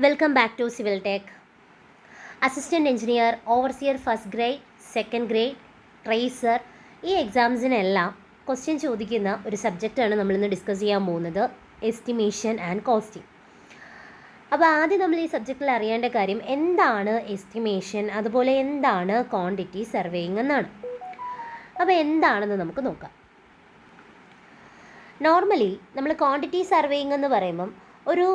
Welcome back to civil tech. Assistant engineer, overseer first grade, second grade, tracer ഈ എക്സാംസിനെല്ലാം question ചോദിക്കുന്ന ഒരു സബ്ജക്റ്റാണ് നമ്മളിന്ന് ഡിസ്കസ് ചെയ്യാൻ പോകുന്നത്, എസ്റ്റിമേഷൻ ആൻഡ് കോസ്റ്റിംഗ്. അപ്പോൾ ആദ്യം നമ്മൾ ഈ സബ്ജക്റ്റിൽ അറിയേണ്ട കാര്യം എന്താണ് എസ്റ്റിമേഷൻ, അതുപോലെ എന്താണ് ക്വാണ്ടിറ്റി സർവേയിങ് എന്നാണ്. അപ്പോൾ എന്താണെന്ന് നമുക്ക് നോക്കാം. നോർമലി നമ്മൾ ക്വാണ്ടിറ്റി സർവേയിങ് എന്ന് പറയുമ്പം ഒരു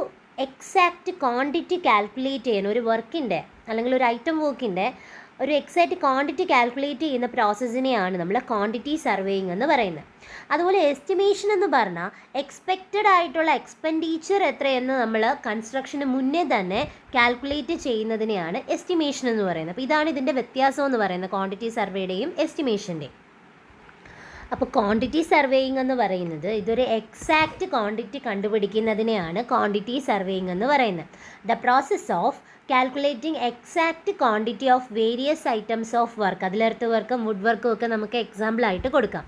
എക്സാക്റ്റ് ക്വാണ്ടിറ്റി കാൽക്കുലേറ്റ് ചെയ്യുന്ന ഒരു വർക്കിൻ്റെ അല്ലെങ്കിൽ ഒരു ഐറ്റം വർക്കിൻ്റെ ഒരു എക്സാക്റ്റ് ക്വാണ്ടിറ്റി കാൽക്കുലേറ്റ് ചെയ്യുന്ന പ്രോസസ്സിനെയാണ് നമ്മൾ ക്വാണ്ടിറ്റി സർവേയിങ് എന്ന് പറയുന്നത്. അതുപോലെ എസ്റ്റിമേഷൻ എന്ന് പറഞ്ഞാൽ എക്സ്പെക്റ്റഡ് ആയിട്ടുള്ള എക്സ്പെൻഡിച്ചർ എത്രയെന്ന് നമ്മൾ കൺസ്ട്രക്ഷന് മുന്നേ തന്നെ കാൽക്കുലേറ്റ് ചെയ്യുന്നതിനെയാണ് എസ്റ്റിമേഷൻ എന്ന് പറയുന്നത്. അപ്പോൾ ഇതാണ് ഇതിൻ്റെ വ്യത്യാസം എന്ന് പറയുന്നത്, ക്വാണ്ടിറ്റി സർവേയുടെയും എസ്റ്റിമേഷൻ്റെയും. അപ്പോൾ ക്വാണ്ടിറ്റി സർവേയിങ് എന്ന് പറയുന്നത് ഇതൊരു എക്സാക്റ്റ് ക്വാണ്ടിറ്റി കണ്ടുപിടിക്കുന്നതിനെയാണ് ക്വാണ്ടിറ്റി സർവേയിങ് എന്ന് പറയുന്നത്. The process of calculating exact quantity of various items of work, അതിലെർത്ത് വർക്കും വുഡ് വർക്കും ഒക്കെ നമുക്ക് എക്സാമ്പിളായിട്ട് കൊടുക്കാം.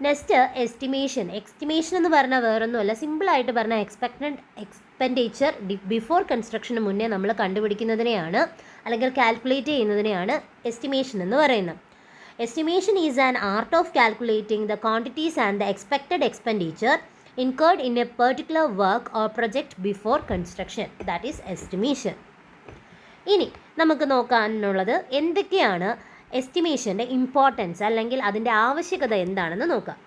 നെക്സ്റ്റ് എസ്റ്റിമേഷൻ എന്ന് പറഞ്ഞാൽ വേറൊന്നുമല്ല, സിമ്പിളായിട്ട് പറഞ്ഞാൽ എക്സ്പെൻഡിച്ചർ ബിഫോർ കൺസ്ട്രക്ഷന് മുന്നേ നമ്മൾ കണ്ടുപിടിക്കുന്നതിനെയാണ് അല്ലെങ്കിൽ കാൽക്കുലേറ്റ് ചെയ്യുന്നതിനെയാണ് എസ്റ്റിമേഷൻ എന്ന് പറയുന്നത്. Estimation is an art of calculating the quantities and the expected expenditure incurred in a particular work or project before construction. That is estimation. ഇനി നമുക്ക് നോക്കാനുള്ളത് എന്തൊക്കെയാണ് എസ്റ്റിമേഷൻ്റെ ഇമ്പോർട്ടൻസ് അല്ലെങ്കിൽ അതിൻ്റെ ആവശ്യകത എന്താണെന്ന് നോക്കാം.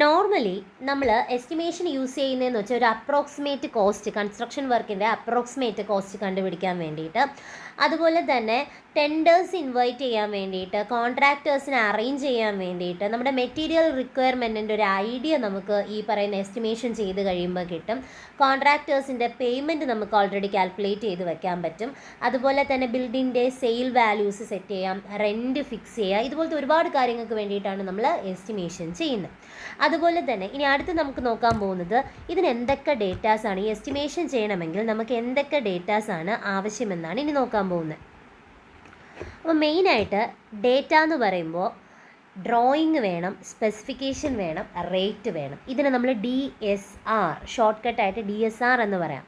നോർമലി നമ്മൾ എസ്റ്റിമേഷൻ യൂസ് ചെയ്യുന്നതെന്ന് വെച്ചാൽ ഒരു അപ്രോക്സിമേറ്റ് കോസ്റ്റ്, കൺസ്ട്രക്ഷൻ വർക്കിൻ്റെ അപ്രോക്സിമേറ്റ് കോസ്റ്റ് കണ്ടുപിടിക്കാൻ വേണ്ടിയിട്ട്, അതുപോലെ തന്നെ ടെൻഡേഴ്സ് ഇൻവൈറ്റ് ചെയ്യാൻ വേണ്ടിയിട്ട്, കോൺട്രാക്ടേഴ്സിനെ അറേഞ്ച് ചെയ്യാൻ വേണ്ടിയിട്ട്, നമ്മുടെ മെറ്റീരിയൽ റിക്വയർമെൻറ്റിൻ്റെ ഒരു ഐഡിയ നമുക്ക് ഈ പറയുന്ന എസ്റ്റിമേഷൻ ചെയ്ത് കഴിയുമ്പോൾ കിട്ടും. കോൺട്രാക്ടേഴ്സിൻ്റെ പേയ്മെൻറ്റ് നമുക്ക് ഓൾറെഡി കാൽക്കുലേറ്റ് ചെയ്ത് വെക്കാൻ പറ്റും. അതുപോലെ തന്നെ ബിൽഡിങ്ങിൻ്റെ സെയിൽ വാല്യൂസ് സെറ്റ് ചെയ്യാം, റെൻറ്റ് ഫിക്സ് ചെയ്യുക, ഇതുപോലത്തെ ഒരുപാട് കാര്യങ്ങൾക്ക് വേണ്ടിയിട്ടാണ് നമ്മൾ എസ്റ്റിമേഷൻ ചെയ്യുന്നത്. അതുപോലെ തന്നെ ഇനി അടുത്ത് നമുക്ക് നോക്കാൻ പോകുന്നത് ഇതിന് എന്തൊക്കെ ഡേറ്റാസാണ്, ഈ എസ്റ്റിമേഷൻ ചെയ്യണമെങ്കിൽ നമുക്ക് എന്തൊക്കെ ഡേറ്റാസാണ് ആവശ്യമെന്നാണ് ഇനി നോക്കാൻ പോകുന്നത്. അപ്പോൾ മെയിനായിട്ട് ഡേറ്റ എന്ന് പറയുമ്പോൾ ഡ്രോയിങ് വേണം, സ്പെസിഫിക്കേഷൻ വേണം, റേറ്റ് വേണം. ഇതിനെ നമ്മൾ DSR ഷോർട്ട് കട്ടായിട്ട് DSR എന്ന് പറയാം.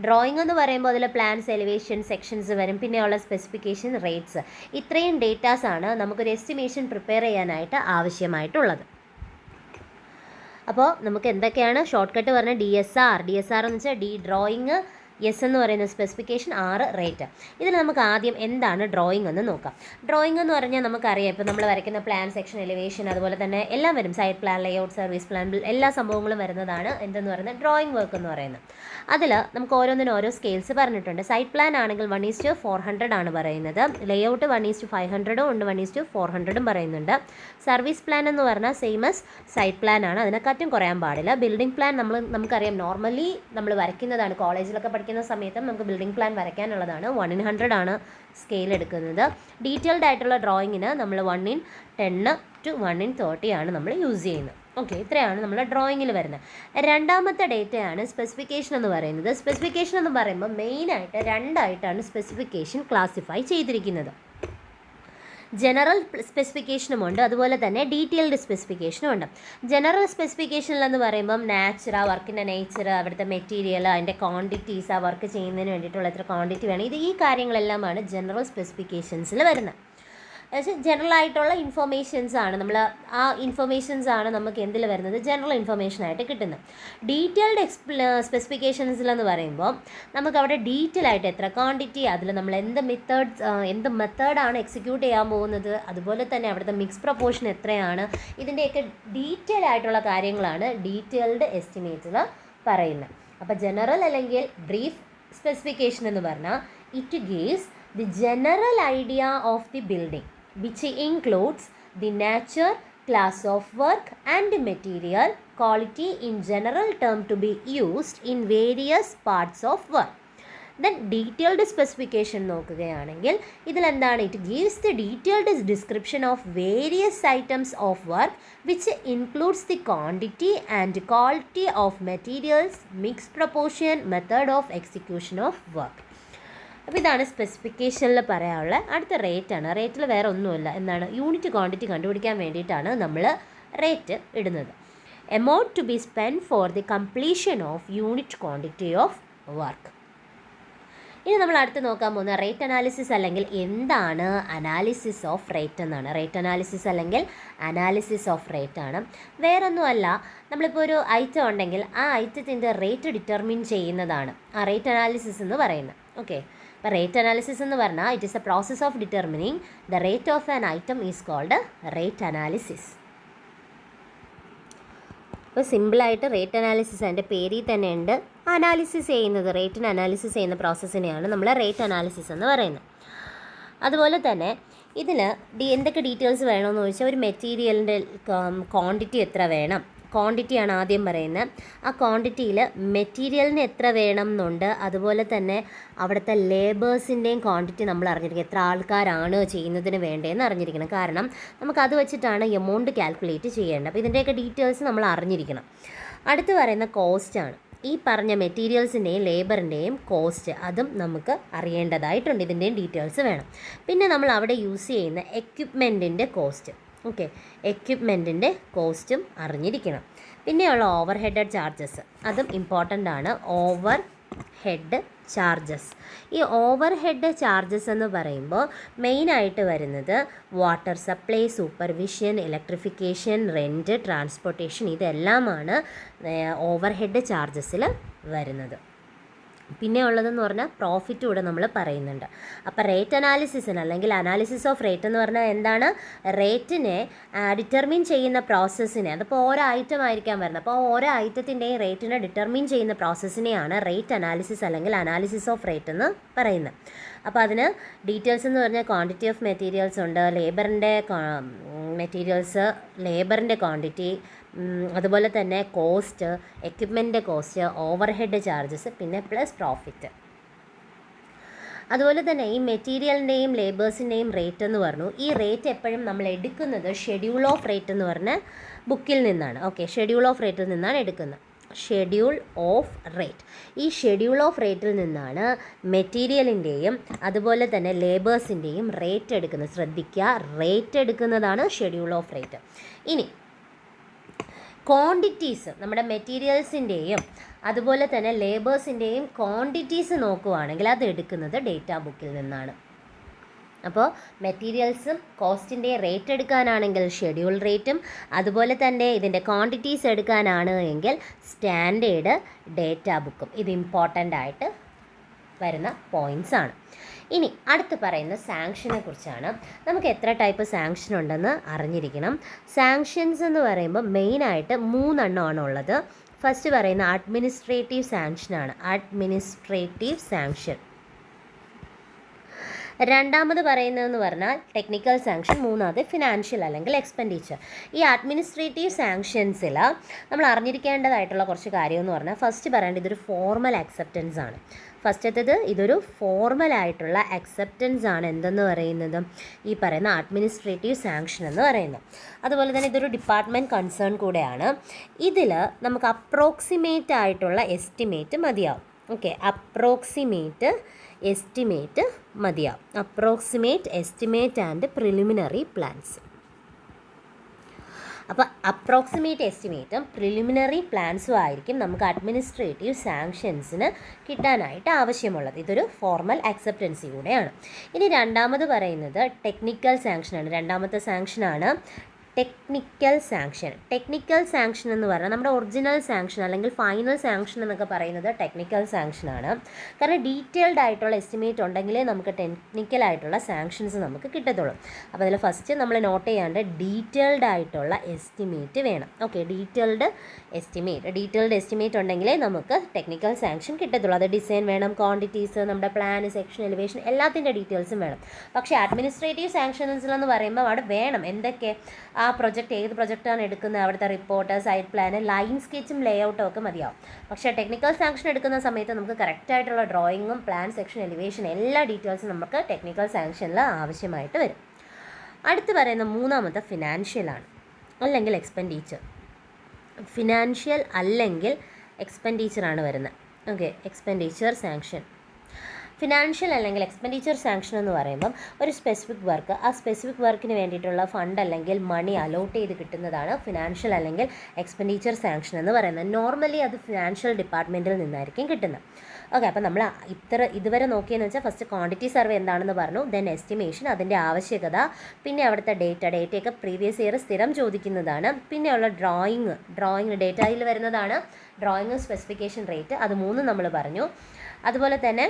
ഡ്രോയിങ് എന്ന് പറയുമ്പോൾ അതിൽ പ്ലാൻസ്, എലിവേഷൻ, സെക്ഷൻസ് വരും, പിന്നെയുള്ള സ്പെസിഫിക്കേഷൻ, റേറ്റ്സ്. ഇത്രയും ഡേറ്റാസാണ് നമുക്കൊരു എസ്റ്റിമേഷൻ പ്രിപ്പയർ ചെയ്യാനായിട്ട് ആവശ്യമായിട്ടുള്ളത്. അപ്പോൾ നമുക്ക് എന്തൊക്കെയാണ് ഷോർട്ട് കട്ട് പറഞ്ഞാൽ DSR എന്ന് വെച്ചാൽ ഡ്രോയിങ്, എസ് എന്ന് പറയുന്ന സ്പെസിഫിക്കേഷൻ, 6 റേറ്റ്. ഇതിൽ നമുക്ക് ആദ്യം എന്താണ് ഡ്രോയിങ് എന്ന് നോക്കാം. ഡ്രോയിങ് എന്ന് പറഞ്ഞാൽ നമുക്കറിയാം, ഇപ്പോൾ നമ്മൾ വരയ്ക്കുന്ന പ്ലാൻ, സെക്ഷൻ, എലിവേഷൻ, അതുപോലെ തന്നെ എല്ലാം വരും, site plan, layout, service plan, എല്ലാ സംഭവങ്ങളും വരുന്നതാണ് എന്തെന്ന് പറയുന്നത് ഡ്രോയിങ് വർക്ക് എന്ന് പറയുന്നത്. അതിൽ നമുക്ക് ഓരോന്നിനും ഓരോ സ്കെയിൽസ് പറഞ്ഞിട്ടുണ്ട്. സൈറ്റ് പ്ലാൻ ആണെങ്കിൽ 1:400 ആണ് പറയുന്നത്. ലേഔട്ട് 1:500 ഉണ്ട്, 1:400 പറയുന്നുണ്ട്. സർവീസ് പ്ലാൻ എന്ന് പറഞ്ഞാൽ സെയിം ആസ് സൈറ്റ് പ്ലാൻ ആണ്, അതിനെക്കാട്ടും കുറയാൻ പാടില്ല. ബിൽഡിംഗ് പ്ലാൻ നമുക്കറിയാം നോർമലി നമ്മൾ വരയ്ക്കുന്നതാണ്, കോളേജിലൊക്കെ പഠിക്കുന്ന സമയത്ത് നമുക്ക് ബിൽഡിംഗ് പ്ലാൻ വരയ്ക്കാനുള്ളതാണ്. 1:100 ആണ് സ്കെയിൽ എടുക്കുന്നത്. ഡീറ്റെയിൽഡ് ആയിട്ടുള്ള ഡ്രോയിങ്ങിന് നമ്മൾ 1:10 to 1:30 ആണ് നമ്മൾ യൂസ് ചെയ്യുന്നത്. ഓക്കെ, ഇത്രയാണ് നമ്മൾ ഡ്രോയിങ്ങിൽ വരുന്നത്. രണ്ടാമത്തെ ഡേറ്റയാണ് സ്പെസിഫിക്കേഷൻ എന്ന് പറയുന്നത്. സ്പെസിഫിക്കേഷൻ എന്ന് പറയുമ്പോൾ മെയിനായിട്ട് രണ്ടായിട്ടാണ് സ്പെസിഫിക്കേഷൻ ക്ലാസിഫൈ ചെയ്തിരിക്കുന്നത്. ജനറൽ സ്പെസിഫിക്കേഷനും ഉണ്ട്, അതുപോലെ തന്നെ ഡീറ്റെയിൽഡ് സ്പെസിഫിക്കേഷനും ഉണ്ട്. ജനറൽ സ്പെസിഫിക്കേഷനിലെന്ന് പറയുമ്പം വർക്കിൻ്റെ നേച്ചർ, അവിടുത്തെ മെറ്റീരിയൽ, അതിൻ്റെ ക്വാണ്ടിറ്റീസ്, ആ വർക്ക് ചെയ്യുന്നതിന് വേണ്ടിയിട്ടുള്ള എത്ര ക്വാണ്ടിറ്റി വേണം, ഈ കാര്യങ്ങളെല്ലാമാണ് ജനറൽ സ്പെസിഫിക്കേഷൻസിൽ വരുന്നത്. ജനറൽ ആയിട്ടുള്ള ഇൻഫർമേഷൻസ് ആണ് നമുക്ക് എന്തിൽ വരുന്നത്, ജനറൽ ഇൻഫർമേഷനായിട്ട് കിട്ടുന്നത്. ഡീറ്റെയിൽഡ് സ്പെസിഫിക്കേഷൻസിലെന്ന് പറയുമ്പോൾ നമുക്ക് അവിടെ ഡീറ്റെയിൽ ആയിട്ട് എത്ര ക്വാണ്ടിറ്റി, അതിൽ നമ്മൾ എന്ത് മെത്തേഡാണ് എക്സിക്യൂട്ട് ചെയ്യാൻ പോകുന്നത്, അതുപോലെ തന്നെ അവിടുത്തെ മിക്സ് പ്രൊപ്പോർഷൻ എത്രയാണ്, ഇതിൻ്റെയൊക്കെ ഡീറ്റെയിൽ ആയിട്ടുള്ള കാര്യങ്ങളാണ് ഡീറ്റെയിൽഡ് എസ്റ്റിമേറ്റിൽ പറയുന്നത്. അപ്പോൾ ജനറൽ അല്ലെങ്കിൽ ബ്രീഫ് സ്പെസിഫിക്കേഷൻ എന്ന് പറഞ്ഞാൽ it gives the general idea of the building which includes the nature, class of work and material, quality in general term to be used in various parts of work. Then detailed specification നോക്കുകയാണെങ്കിൽ ഇതിലെന്താണ്, it gives the detailed description of various items of work which includes the quantity and quality of materials, mixed proportion, method of execution of work. അപ്പോൾ ഇതാണ് സ്പെസിഫിക്കേഷനിൽ പറയാനുള്ള. അടുത്ത റേറ്റാണ്. റേറ്റിൽ വേറെ ഒന്നുമില്ല, എന്താണ്, യൂണിറ്റ് ക്വാണ്ടിറ്റി കണ്ടുപിടിക്കാൻ വേണ്ടിയിട്ടാണ് നമ്മൾ റേറ്റ് ഇടുന്നത്. Amount to be spend for the completion of unit quantity of work. ഇനി നമ്മൾ അടുത്ത് നോക്കാൻ പോകുന്ന റേറ്റ് അനാലിസിസ് അല്ലെങ്കിൽ എന്താണ് അനാലിസിസ് ഓഫ് റേറ്റ് എന്നാണ്. റേറ്റ് അനാലിസിസ് അല്ലെങ്കിൽ അനാലിസിസ് ഓഫ് റേറ്റ് ആണ്. വേറൊന്നുമല്ല, നമ്മളിപ്പോൾ ഒരു ഐറ്റം ഉണ്ടെങ്കിൽ ആ ഐറ്റത്തിൻ്റെ റേറ്റ് ഡിറ്റർമിൻ ചെയ്യുന്നതാണ് ആ റേറ്റ് അനാലിസിസ് എന്ന് പറയുന്നത്. ഓക്കെ, അപ്പോൾ റേറ്റ് അനാലിസിസ് എന്ന് പറഞ്ഞാൽ it is a process of determining the rate of an item is called rate analysis. അപ്പോൾ സിമ്പിളായിട്ട് റേറ്റ് അനാലിസിസ് അതിൻ്റെ പേരിൽ തന്നെ ഉണ്ട്. അനാലിസിസ് ചെയ്യുന്നത്, റേറ്റിന് അനാലിസിസ് ചെയ്യുന്ന പ്രോസസ്സിനെയാണ് നമ്മൾ റേറ്റ് അനാലിസിസ് എന്ന് പറയുന്നത്. അതുപോലെ തന്നെ ഇതിൽ എന്തൊക്കെ ഡീറ്റെയിൽസ് വേണമെന്ന് ചോദിച്ചാൽ ഒരു മെറ്റീരിയലിൻ്റെ ക്വാണ്ടിറ്റി എത്ര വേണം, ക്വാണ്ടിറ്റിയാണ് ആദ്യം പറയുന്നത്. ആ ക്വാണ്ടിറ്റിയിൽ മെറ്റീരിയലിന് എത്ര വേണം എന്നുണ്ട്. അതുപോലെ തന്നെ അവിടുത്തെ ലേബേഴ്സിൻ്റെയും ക്വാണ്ടിറ്റി നമ്മൾ അറിഞ്ഞിരിക്കണം, എത്ര ആൾക്കാരാണ് ചെയ്യുന്നതിന് വേണ്ടതെന്ന് അറിഞ്ഞിരിക്കണം. കാരണം നമുക്കത് വെച്ചിട്ടാണ് എമൗണ്ട് കാൽക്കുലേറ്റ് ചെയ്യേണ്ടത്. അപ്പോൾ ഇതിൻ്റെയൊക്കെ ഡീറ്റെയിൽസ് നമ്മൾ അറിഞ്ഞിരിക്കണം. അടുത്ത് പറയുന്ന കോസ്റ്റാണ്. ഈ പറഞ്ഞ മെറ്റീരിയൽസിൻ്റെയും ലേബറിൻ്റെയും കോസ്റ്റ് അതും നമുക്ക് അറിയേണ്ടതായിട്ടുണ്ട്. ഇതിൻ്റെയും ഡീറ്റെയിൽസ് വേണം. പിന്നെ നമ്മൾ അവിടെ യൂസ് ചെയ്യുന്ന എക്യുപ്മെൻറ്റിൻ്റെ കോസ്റ്റ്, ഓക്കെ, എക്യുപ്മെൻറ്റിൻ്റെ കോസ്റ്റും അറിഞ്ഞിരിക്കണം. പിന്നെയുള്ള ഓവർ ഹെഡ് ചാർജസ് അതും ഇമ്പോർട്ടൻ്റ് ആണ്. ഓവർ ഹെഡ് ചാർജസ്, ഈ ഓവർ ഹെഡ് ചാർജസ് എന്ന് പറയുമ്പോൾ മെയിനായിട്ട് വരുന്നത് water supply, supervision, electrification, rent, transportation, ഇതെല്ലാമാണ് ഓവർ ഹെഡ് ചാർജസിൽ വരുന്നത്. പിന്നെ ഉള്ളതെന്ന് പറഞ്ഞാൽ പ്രോഫിറ്റ് കൂടെ നമ്മൾ പറയുന്നുണ്ട്. അപ്പോൾ റേറ്റ് അനാലിസിസിന് അല്ലെങ്കിൽ അനാലിസിസ് ഓഫ് റേറ്റ് എന്ന് പറഞ്ഞാൽ എന്താണ്, റേറ്റിനെ ഡിറ്റർമിൻ ചെയ്യുന്ന പ്രോസസ്സിനെ, അതിപ്പോൾ ഓരോ ഐറ്റം ആയിരിക്കാൻ വരുന്നത്, അപ്പോൾ ഓരോ ഐറ്റത്തിൻ്റെയും റേറ്റിനെ ഡിറ്റർമിൻ ചെയ്യുന്ന പ്രോസസ്സിനെയാണ് റേറ്റ് അനാലിസിസ് അല്ലെങ്കിൽ അനാലിസിസ് ഓഫ് റേറ്റ് എന്ന് പറയുന്നത്. അപ്പോൾ അതിന് ഡീറ്റെയിൽസ് എന്ന് പറഞ്ഞാൽ ക്വാണ്ടിറ്റി ഓഫ് മെറ്റീരിയൽസ് ഉണ്ട്, ലേബറിൻ്റെ ക്വാണ്ടിറ്റി, അതുപോലെ തന്നെ കോസ്റ്റ്, എക്യുപ്മെൻറ്റിൻ്റെ കോസ്റ്റ്, ഓവർ ഹെഡ് ചാർജസ്, പിന്നെ പ്ലസ് പ്രോഫിറ്റ്. അതുപോലെ തന്നെ ഈ മെറ്റീരിയലിൻ്റെയും ലേബേഴ്സിൻ്റെയും റേറ്റ് എന്ന് പറഞ്ഞു. ഈ റേറ്റ് എപ്പോഴും നമ്മൾ എടുക്കുന്നത് ഷെഡ്യൂൾ ഓഫ് റേറ്റ് എന്ന് പറഞ്ഞ ബുക്കിൽ നിന്നാണ്. ഓക്കെ, ഷെഡ്യൂൾ ഓഫ് റേറ്റിൽ നിന്നാണ് എടുക്കുന്നത്. ഷെഡ്യൂൾ ഓഫ് റേറ്റ്, ഈ ഷെഡ്യൂൾ ഓഫ് റേറ്റിൽ നിന്നാണ് മെറ്റീരിയലിൻ്റെയും അതുപോലെ തന്നെ ലേബേഴ്സിൻ്റെയും റേറ്റ് എടുക്കുന്നത്. ശ്രദ്ധിക്കുക, റേറ്റ് എടുക്കുന്നതാണ് ഷെഡ്യൂൾ ഓഫ് റേറ്റ്. ഇനി ക്വാണ്ടിറ്റീസ്, നമ്മുടെ മെറ്റീരിയൽസിൻ്റെയും അതുപോലെ തന്നെ ലേബേഴ്സിൻ്റെയും ക്വാണ്ടിറ്റീസ് നോക്കുവാണെങ്കിൽ അത് എടുക്കുന്നത് ഡേറ്റാ ബുക്കിൽ നിന്നാണ്. അപ്പോൾ മെറ്റീരിയൽസും കോസ്റ്റിൻ്റെയും റേറ്റ് എടുക്കാനാണെങ്കിൽ ഷെഡ്യൂൾ റേറ്റും, അതുപോലെ തന്നെ ഇതിൻ്റെ ക്വാണ്ടിറ്റീസ് എടുക്കാനാണ് എങ്കിൽ സ്റ്റാൻഡേർഡ് ഡേറ്റാ ബുക്കും. ഇത് ഇമ്പോർട്ടൻ്റ് ആയിട്ട് വരുന്ന പോയിൻറ്റ്സ് ആണ്. ഇനി അടുത്ത് പറയുന്ന സാങ്ഷനെ കുറിച്ചാണ്. നമുക്ക് എത്ര ടൈപ്പ് സാങ്ഷൻ ഉണ്ടെന്ന് അറിഞ്ഞിരിക്കണം. സാങ്ഷൻസ് എന്ന് പറയുമ്പോൾ മെയിനായിട്ട് 3 എണ്ണമാണ് ഉള്ളത്. ഫസ്റ്റ് പറയുന്ന അഡ്മിനിസ്ട്രേറ്റീവ് സാങ്ഷനാണ്, അഡ്മിനിസ്ട്രേറ്റീവ് സാങ്ഷൻ. രണ്ടാമത് പറയുന്നതെന്ന് പറഞ്ഞാൽ ടെക്നിക്കൽ സാങ്ഷൻ, മൂന്നാമത് ഫിനാൻഷ്യൽ അല്ലെങ്കിൽ എക്സ്പെൻഡിച്ചർ. ഈ അഡ്മിനിസ്ട്രേറ്റീവ് സാങ്ഷൻസിൽ നമ്മൾ അറിഞ്ഞിരിക്കേണ്ടതായിട്ടുള്ള കുറച്ച് കാര്യമെന്ന് പറഞ്ഞാൽ ഫസ്റ്റ് പറയേണ്ടത് ഇതൊരു ഫോർമൽ അക്സെപ്റ്റൻസ് ആണ്. ഫസ്റ്റത്തേത് ഇതൊരു ഫോർമലായിട്ടുള്ള അക്സെപ്റ്റൻസ് ആണ് എന്തെന്ന് പറയുന്നത്, ഈ പറയുന്ന അഡ്മിനിസ്ട്രേറ്റീവ് സാങ്ഷൻ എന്ന് പറയുന്നത്. അതുപോലെ തന്നെ ഇതൊരു ഡിപ്പാർട്ട്മെൻറ്റ് കൺസേൺ കൂടെയാണ്. ഇതിൽ നമുക്ക് അപ്രോക്സിമേറ്റ് ആയിട്ടുള്ള എസ്റ്റിമേറ്റ് മതിയാവും. ഓക്കെ, അപ്രോക്സിമേറ്റ് എസ്റ്റിമേറ്റ് മതിയാവും. Approximate estimate and preliminary plans. അപ്പോൾ അപ്രോക്സിമേറ്റ് എസ്റ്റിമേറ്റും പ്രിലിമിനറി പ്ലാൻസും ആയിരിക്കും നമുക്ക് അഡ്മിനിസ്ട്രേറ്റീവ് സാങ്ഷൻസിന് കിട്ടാനായിട്ട് ആവശ്യമുള്ളത്. ഇതൊരു ഫോർമൽ അക്സെപ്റ്റൻസി കൂടെയാണ്. ഇനി രണ്ടാമത് പറയുന്നത് ടെക്നിക്കൽ സാങ്ഷനാണ്. രണ്ടാമത്തെ സാങ്ഷനാണ് ടെക്നിക്കൽ സാങ്ഷൻ. ടെക്നിക്കൽ സാങ്ഷൻ എന്ന് പറഞ്ഞാൽ നമ്മുടെ ഒറിജിനൽ സാങ്ഷൻ അല്ലെങ്കിൽ ഫൈനൽ സാങ്ഷൻ എന്നൊക്കെ പറയുന്നത് ടെക്നിക്കൽ സാങ്ഷനാണ്. കാരണം ഡീറ്റെയിൽഡ് ആയിട്ടുള്ള എസ്റ്റിമേറ്റ് ഉണ്ടെങ്കിലേ നമുക്ക് ടെക്നിക്കലായിട്ടുള്ള സാങ്ഷൻസ് നമുക്ക് കിട്ടത്തുള്ളൂ. അപ്പോൾ അതിൽ ഫസ്റ്റ് നമ്മൾ നോട്ട് ചെയ്യാണ്ട് ഡീറ്റെയിൽഡ് ആയിട്ടുള്ള എസ്റ്റിമേറ്റ് വേണം. ഓക്കെ, ഡീറ്റെയിൽഡ് എസ്റ്റിമേറ്റ് ഉണ്ടെങ്കിലേ നമുക്ക് ടെക്നിക്കൽ സാങ്ഷൻ കിട്ടത്തുള്ളൂ. അത് ഡിസൈൻ വേണം, ക്വാണ്ടിറ്റീസ്, നമ്മുടെ പ്ലാൻ, സെക്ഷൻ, എലിവേഷൻ എല്ലാത്തിൻ്റെ ഡീറ്റെയിൽസും വേണം. പക്ഷേ അഡ്മിനിസ്ട്രേറ്റീവ് സാങ്ഷൻസിലെന്ന് പറയുമ്പോൾ അവിടെ വേണം എന്തൊക്കെ, ആ പ്രൊജക്റ്റ് ഏത് പ്രൊജക്റ്റാണ് എടുക്കുന്നത്, അവിടുത്തെ റിപ്പോർട്ട്, സൈറ്റ് പ്ലാന്, ലൈൻ സ്കെച്ചും ലേഔട്ടും ഒക്കെ മതിയാവും. പക്ഷേ ടെക്നിക്കൽ സാങ്ഷൻ എടുക്കുന്ന സമയത്ത് നമുക്ക് കറക്റ്റായിട്ടുള്ള ഡ്രോയിങ്ങും പ്ലാൻ, സെക്ഷൻ, എലിവേഷൻ എല്ലാ ഡീറ്റെയിൽസും നമുക്ക് ടെക്നിക്കൽ സാങ്ഷനിൽ ആവശ്യമായിട്ട് വരും. അടുത്ത് പറയുന്ന മൂന്നാമത്തെ ഫിനാൻഷ്യലാണ് അല്ലെങ്കിൽ എക്സ്പെൻഡിച്ചർ. ഫിനാൻഷ്യൽ അല്ലെങ്കിൽ എക്സ്പെൻഡിച്ചറാണ് വരുന്നത്. Okay, expenditure sanction. ഫിനാൻഷ്യൽ അല്ലെങ്കിൽ എക്സ്പെൻഡിച്ചർ സാങ്ഷൻ എന്ന് പറയുമ്പം ഒരു സ്പെസിഫിക് വർക്ക്, ആ സ്പെസിഫിക് വർക്കിന് വേണ്ടിയിട്ടുള്ള ഫണ്ട് അല്ലെങ്കിൽ മണി അലോട്ട് ചെയ്ത് കിട്ടുന്നതാണ് ഫിനാൻഷ്യൽ അല്ലെങ്കിൽ എക്സ്പെൻഡിച്ചർ സാങ്ഷൻ എന്ന് പറയുന്നത്. നോർമലി അത് ഫിനാൻഷ്യൽ ഡിപ്പാർട്ട്മെൻറ്റിൽ നിന്നായിരിക്കും കിട്ടുന്നത്. ഓക്കെ, അപ്പോൾ നമ്മൾ ഇതുവരെ നോക്കിയെന്ന് വെച്ചാൽ ഫസ്റ്റ് ക്വാണ്ടിറ്റി സർവേ എന്താണെന്ന് പറഞ്ഞു, ദെൻ എസ്റ്റിമേഷൻ, അതിൻ്റെ ആവശ്യകത, പിന്നെ അവിടുത്തെ ഡേറ്റയൊക്കെ പ്രീവിയസ് ഇയർ സ്ഥിരം ചോദിക്കുന്നതാണ്, പിന്നെയുള്ള ഡ്രോയിങ് ഡേറ്റയിൽ വരുന്നതാണ് ഡ്രോയിങ്, സ്പെസിഫിക്കേഷൻ, റേറ്റ്, അത് മൂന്നും നമ്മൾ പറഞ്ഞു. അതുപോലെ തന്നെ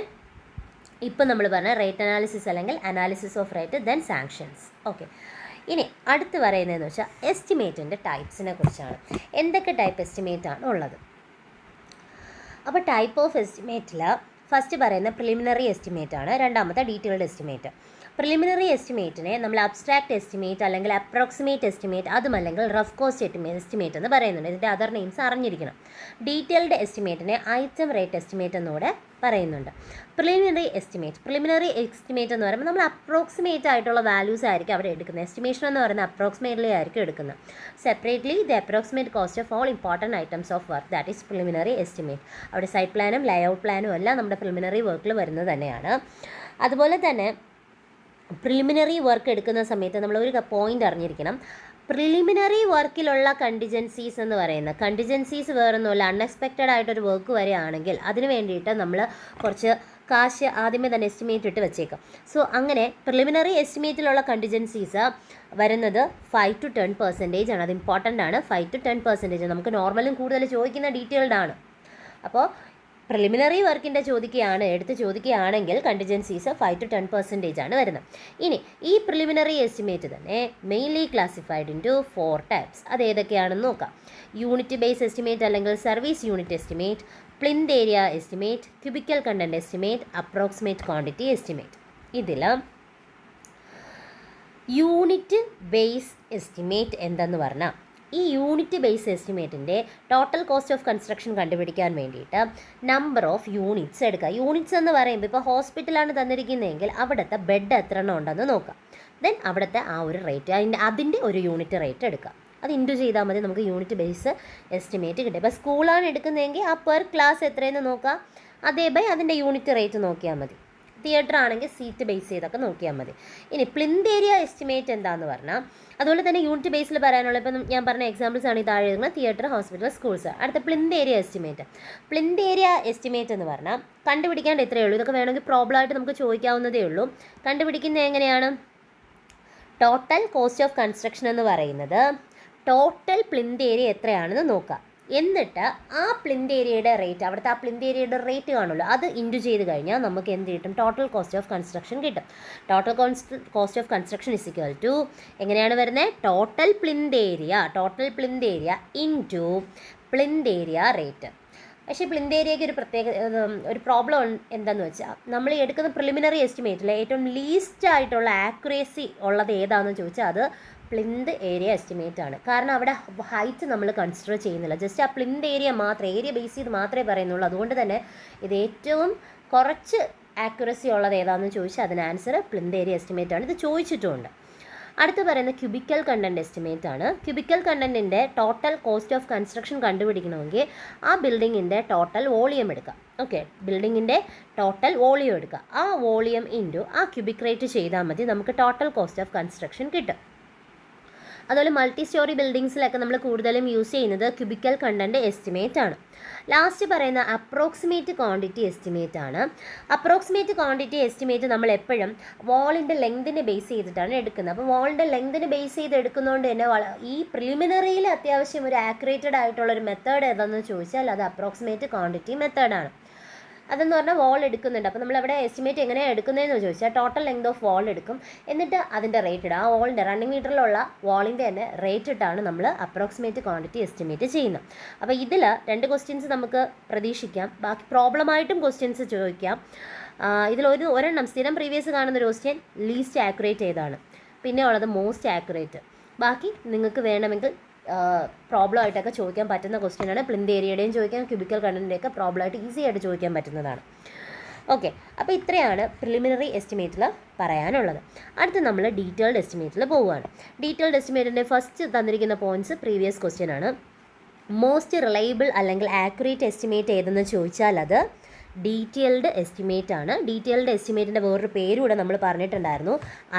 ഇപ്പം നമ്മൾ പറഞ്ഞ റേറ്റ് അനാലിസിസ് അല്ലെങ്കിൽ analysis of rate, then sanctions. Okay, ഇനി അടുത്ത് പറയുന്നതെന്ന് വെച്ചാൽ എസ്റ്റിമേറ്റിൻ്റെ ടൈപ്സിനെ കുറിച്ചാണ്. എന്തൊക്കെ ടൈപ്പ് എസ്റ്റിമേറ്റ് ആണ് ഉള്ളത്? അപ്പോൾ ടൈപ്പ് ഓഫ് എസ്റ്റിമേറ്റിൽ ഫസ്റ്റ് പറയുന്ന പ്രിലിമിനറി എസ്റ്റിമേറ്റ് ആണ്, രണ്ടാമത്തെ ഡീറ്റെയിൽഡ് എസ്റ്റിമേറ്റ്. പ്രിലിമിനറി എസ്റ്റിമേറ്റിനെ നമ്മൾ അബ്സ്ട്രാക്ട് എസ്റ്റിമേറ്റ് അല്ലെങ്കിൽ അപ്രോക്സിമേറ്റ് എസ്റ്റിമേറ്റ്, അതുമല്ലെങ്കിൽ റഫ് കോസ്റ്റ് എസ്റ്റിമേറ്റ് എന്ന് പറയുന്നുണ്ട്. ഇതിൻ്റെ അതർ നെയിംസ് അറിഞ്ഞിരിക്കണം. ഡീറ്റെയിൽഡ് എസ്റ്റിമേറ്റിനെ ഐറ്റം റേറ്റ് എസ്റ്റിമേറ്റ് എന്നൂടെ പറയുന്നുണ്ട്. പ്രിലിമിനറി എസ്റ്റിമേറ്റ് എന്ന് പറയുമ്പോൾ നമ്മൾ അപ്രോക്സിമേറ്റ് ആയിട്ടുള്ള വാല്യൂസ് ആയിരിക്കും അവിടെ എടുക്കുന്നത്. എസ്റ്റിമേഷൻ എന്ന് പറയുന്നത് അപ്രോക്സിമേറ്റ്ലി ആയിരിക്കും എടുക്കുന്നത്. Separately the approximate cost of all important items of work, that is preliminary estimate. അവിടെ സൈറ്റ് പ്ലാനും ലേഔട്ട് പ്ലാനും എല്ലാം നമ്മുടെ പ്രിലിമിനറി വർക്കിൽ വരുന്നത് തന്നെയാണ്. അതുപോലെ തന്നെ പ്രിലിമിനറി വർക്ക് എടുക്കുന്ന സമയത്ത് നമ്മൾ ഒരു പോയിന്റ് അറിഞ്ഞിരിക്കണം. പ്രിലിമിനറി വർക്കിലുള്ള കണ്ടിജൻസീസ് എന്ന് പറയുന്ന കണ്ടിജൻസീസ് വേറൊന്നുമില്ല, അൺഎക്സ്പെക്റ്റഡ് ആയിട്ടൊരു വർക്ക് വരികയാണെങ്കിൽ അതിന് വേണ്ടിയിട്ട് നമ്മൾ കുറച്ച് കാശ് ആദ്യമേ തന്നെ എസ്റ്റിമേറ്റ് ഇട്ട് വെച്ചേക്കാം. സോ അങ്ങനെ പ്രിലിമിനറി എസ്റ്റിമേറ്റിലുള്ള കണ്ടിജൻസീസ് വരുന്നത് 5 to 10% ആണ്. അത് ഇമ്പോർട്ടൻ്റ് ആണ്. 5 to 10% നമുക്ക് നോർമലും കൂടുതൽ ചോദിക്കുന്ന ഡീറ്റെയിൽഡ് ആണ്. അപ്പോൾ പ്രിലിമിനറി വർക്കിൻ്റെ എടുത്ത് ചോദിക്കുകയാണെങ്കിൽ കണ്ടിജൻസീസ് 5 to 10% ആണ് വരുന്നത്. ഇനി ഈ പ്രിലിമിനറി എസ്റ്റിമേറ്റ് തന്നെ മെയിൻലി ക്ലാസിഫൈഡ് ഇൻറ്റു 4 ടൈപ്സ്. അത് ഏതൊക്കെയാണെന്ന് നോക്കാം. യൂണിറ്റ് ബേസ് എസ്റ്റിമേറ്റ് അല്ലെങ്കിൽ service unit estimate, plinth area estimate, cubical content estimate, approximate quantity estimate. ഇതിൽ യൂണിറ്റ് ബേസ് എസ്റ്റിമേറ്റ് എന്തെന്ന് പറഞ്ഞാൽ, ഈ യൂണിറ്റ് ബേസ് എസ്റ്റിമേറ്റിൻ്റെ ടോട്ടൽ കോസ്റ്റ് ഓഫ് കൺസ്ട്രക്ഷൻ കണ്ടുപിടിക്കാൻ വേണ്ടിയിട്ട് നമ്പർ ഓഫ് യൂണിറ്റ്സ് എടുക്കുക. യൂണിറ്റ്സ് എന്ന് പറയുമ്പോൾ ഇപ്പോൾ ഹോസ്പിറ്റലാണ് തന്നിരിക്കുന്നതെങ്കിൽ അവിടുത്തെ ബെഡ് എത്ര എണ്ണം ഉണ്ടെന്ന് നോക്കാം. ദെൻ അവിടുത്തെ ആ ഒരു റേറ്റ്, അതിൻ്റെ ഒരു യൂണിറ്റ് റേറ്റ് എടുക്കുക. അത് ഇൻറ്റു ചെയ്താൽ മതി, നമുക്ക് യൂണിറ്റ് ബേസ് എസ്റ്റിമേറ്റ് കിട്ടും. ഇപ്പോൾ സ്കൂളാണ് എടുക്കുന്നതെങ്കിൽ ആ പെർ ക്ലാസ് എത്രയെന്ന് നോക്കാം, അതേ ബൈ അതിൻ്റെ യൂണിറ്റ് റേറ്റ് നോക്കിയാൽ മതി. തിയേറ്റർ ആണെങ്കിൽ സീറ്റ് ബേസ് ചെയ്തൊക്കെ നോക്കിയാൽ മതി. ഇനി പ്ലിന്ത് ഏരിയ എസ്റ്റിമേറ്റ് എന്താണെന്ന് പറഞ്ഞാൽ, അതുപോലെ തന്നെ യൂണിറ്റ് ബേസിൽ പറയാനുള്ള ഇപ്പം ഞാൻ പറഞ്ഞ എക്സാമ്പിൾസ് ആണ് ഈ താഴെ എഴുതുന്നത്. Theatre, hospital, schools. അടുത്ത പ്ലിന്ത് ഏരിയ എസ്റ്റിമേറ്റ് എന്ന് പറഞ്ഞാൽ കണ്ടുപിടിക്കാൻ എത്രയേ ഉള്ളൂ. ഇതൊക്കെ വേണമെങ്കിൽ പ്രോബ്ലം ആയിട്ട് നമുക്ക് ചോദിക്കാവുന്നതേ ഉള്ളൂ. കണ്ടുപിടിക്കുന്നത് എങ്ങനെയാണ്? ടോട്ടൽ കോസ്റ്റ് ഓഫ് കൺസ്ട്രക്ഷൻ എന്ന് പറയുന്നത് ടോട്ടൽ പ്ലിന്ത് ഏരിയ എത്രയാണെന്ന് നോക്കാം. എന്നിട്ട് ആ പ്ലിന്ത് ഏരിയയുടെ റേറ്റ്, അവിടുത്തെ ആ പ്ലിന്ത് ഏരിയയുടെ റേറ്റ് കാണുമല്ലോ, അത് ഇൻറ്റു ചെയ്ത് കഴിഞ്ഞാൽ നമുക്ക് എന്ത് കിട്ടും? ടോട്ടൽ കോസ്റ്റ് ഓഫ് കൺസ്ട്രക്ഷൻ കിട്ടും. Total cost of construction is equal to എങ്ങനെയാണ് വരുന്നത്? Total plinth area into plinth area rate. പക്ഷേ പ്ലിന്ത് ഏരിയയ്ക്ക് ഒരു പ്രോബ്ലം എന്താണെന്ന് വെച്ചാൽ, നമ്മൾ എടുക്കുന്ന പ്രിലിമിനറി എസ്റ്റിമേറ്റിൽ ഏറ്റവും ലീസ്റ്റ് ആയിട്ടുള്ള ആക്യുറേസി ഉള്ളത് ഏതാണെന്ന് ചോദിച്ചാൽ അത് പ്ലിന്ത് ഏരിയ എസ്റ്റിമേറ്റ് ആണ്. കാരണം അവിടെ ഹൈറ്റ് നമ്മൾ കൺസിഡർ ചെയ്യുന്നില്ല, ജസ്റ്റ് ആ പ്ലിന്ത് ഏരിയ മാത്രമേ, ഏരിയ ബേസ് ചെയ്ത് മാത്രമേ പറയുന്നുള്ളൂ. അതുകൊണ്ട് തന്നെ ഇത് ഏറ്റവും കുറച്ച് ആക്യുറസി ഉള്ളത് ഏതാണെന്ന് ചോദിച്ചാൽ അതിന് ആൻസർ പ്ലിന്ത് ഏരിയ എസ്റ്റിമേറ്റ് ആണ്. ഇത് ചോദിച്ചിട്ടുമുണ്ട്. അടുത്ത് പറയുന്ന ക്യൂബിക്കൽ കണ്ടന്റ് എസ്റ്റിമേറ്റ് ആണ്. ക്യൂബിക്കൽ കണ്ടന്റിൻ്റെ ടോട്ടൽ കോസ്റ്റ് ഓഫ് കൺസ്ട്രക്ഷൻ കണ്ടുപിടിക്കണമെങ്കിൽ ആ ബിൽഡിങ്ങിൻ്റെ ടോട്ടൽ വോളിയം എടുക്കാം. ഓക്കെ, ബിൽഡിങ്ങിൻ്റെ ടോട്ടൽ വോളിയം എടുക്കുക. ആ വോളിയം ഇൻറ്റു ആ ക്യൂബിക് റേറ്റ് ചെയ്താൽ മതി, നമുക്ക് ടോട്ടൽ കോസ്റ്റ് ഓഫ് കൺസ്ട്രക്ഷൻ കിട്ടും. അതുപോലെ മൾട്ടി സ്റ്റോറി ബിൽഡിങ്സിലൊക്കെ നമ്മൾ കൂടുതലും യൂസ് ചെയ്യുന്നത് ക്യൂബിക്കൽ കണ്ടന്റ് എസ്റ്റിമേറ്റ് ആണ്. ലാസ്റ്റ് പറയുന്ന അപ്രോക്സിമേറ്റ് ക്വാണ്ടിറ്റി എസ്റ്റിമേറ്റ് ആണ്. അപ്രോക്സിമേറ്റ് ക്വാണ്ടിറ്റി എസ്റ്റിമേറ്റ് നമ്മൾ എപ്പോഴും വാളിൻ്റെ ലെങ്തിനെ ബേസ് ചെയ്തിട്ടാണ് എടുക്കുന്നത്. അപ്പോൾ വാളിൻ്റെ ലെങ്തിനെ ബേസ് ചെയ്ത് എടുക്കുന്നതുകൊണ്ട് തന്നെ ഈ പ്രിലിമിനറിയിൽ അത്യാവശ്യം ഒരു ആക്യുറേറ്റഡ് ആയിട്ടുള്ളൊരു മെത്തേഡ് ഏതാണെന്ന് ചോദിച്ചാൽ അത് അപ്രോക്സിമേറ്റ് ക്വാണ്ടിറ്റി മെത്തേഡാണ്. അതെന്ന് പറഞ്ഞാൽ വാൾ എടുക്കുന്നുണ്ട്. അപ്പോൾ നമ്മളവിടെ എസ്റ്റിമേറ്റ് എങ്ങനെയാണ് എടുക്കുന്നതെന്ന് ചോദിച്ചാൽ ടോട്ടൽ ലെങ്ത് ഓഫ് വാൾ എടുക്കും, എന്നിട്ട് അതിൻ്റെ റേറ്റ് ഇടും. ആ വാളിൻ്റെ റണ്ണിങ് മീറ്ററിലുള്ള വാളിൻ്റെ തന്നെ റേറ്റ് ഇട്ടാണ് നമ്മൾ അപ്രോക്സിമേറ്റ് ക്വാണ്ടിറ്റി എസ്റ്റിമേറ്റ് ചെയ്യുന്നത്. അപ്പോൾ ഇതിൽ 2 ക്വസ്റ്റ്യൻസ് നമുക്ക് പ്രതീക്ഷിക്കാം. ബാക്കി പ്രോബ്ലമായിട്ടും ക്വസ്റ്റ്യൻസ് ചോദിക്കാം. ഒരെണ്ണം സ്ഥിരം പ്രീവിയസ് കാണുന്നൊരു ക്വസ്റ്റ്യൻ ലീസ്റ്റ് ആക്യുറേറ്റ് ഏതാണ്, പിന്നെ ഉള്ളത് മോസ്റ്റ് ആക്യുറേറ്റ്. ബാക്കി നിങ്ങൾക്ക് വേണമെങ്കിൽ പ്രോബ്ലം ആയിട്ടൊക്കെ ചോദിക്കാൻ പറ്റുന്ന ക്വസ്റ്റ്യനാണ്. പ്ലിന്ത് ഏരിയയുടെയും ചോദിക്കാം, ക്യൂബിക്കൽ കണ്ടന്റിൻ്റെയൊക്കെ പ്രോബ്ലം ആയിട്ട് ഈസി ആയിട്ട് ചോദിക്കാൻ പറ്റുന്നതാണ്. ഓക്കെ, അപ്പോൾ ഇത്രയാണ് പ്രിലിമിനറി എസ്റ്റിമേറ്റിൽ പറയാനുള്ളത്. അടുത്ത് നമ്മൾ ഡീറ്റെയിൽഡ് എസ്റ്റിമേറ്റിൽ പോവുകയാണ്. ഡീറ്റെയിൽഡ് എസ്റ്റിമേറ്റിൻ്റെ ഫസ്റ്റ് തന്നിരിക്കുന്ന പോയിൻറ്റ്സ് പ്രീവിയസ് ക്വസ്റ്റ്യൻ ആണ്. മോസ്റ്റ് റിലയബിൾ അല്ലെങ്കിൽ ആക്യുറേറ്റ് എസ്റ്റിമേറ്റ് ഏതെന്ന് ചോദിച്ചാൽ അത് ഡീറ്റെയിൽഡ് എസ്റ്റിമേറ്റ് ആണ്. ഡീറ്റെയിൽഡ് എസ്റ്റിമേറ്റിൻ്റെ വേറൊരു പേരൂടെ നമ്മൾ പറഞ്ഞിട്ടുണ്ടായിരുന്നു,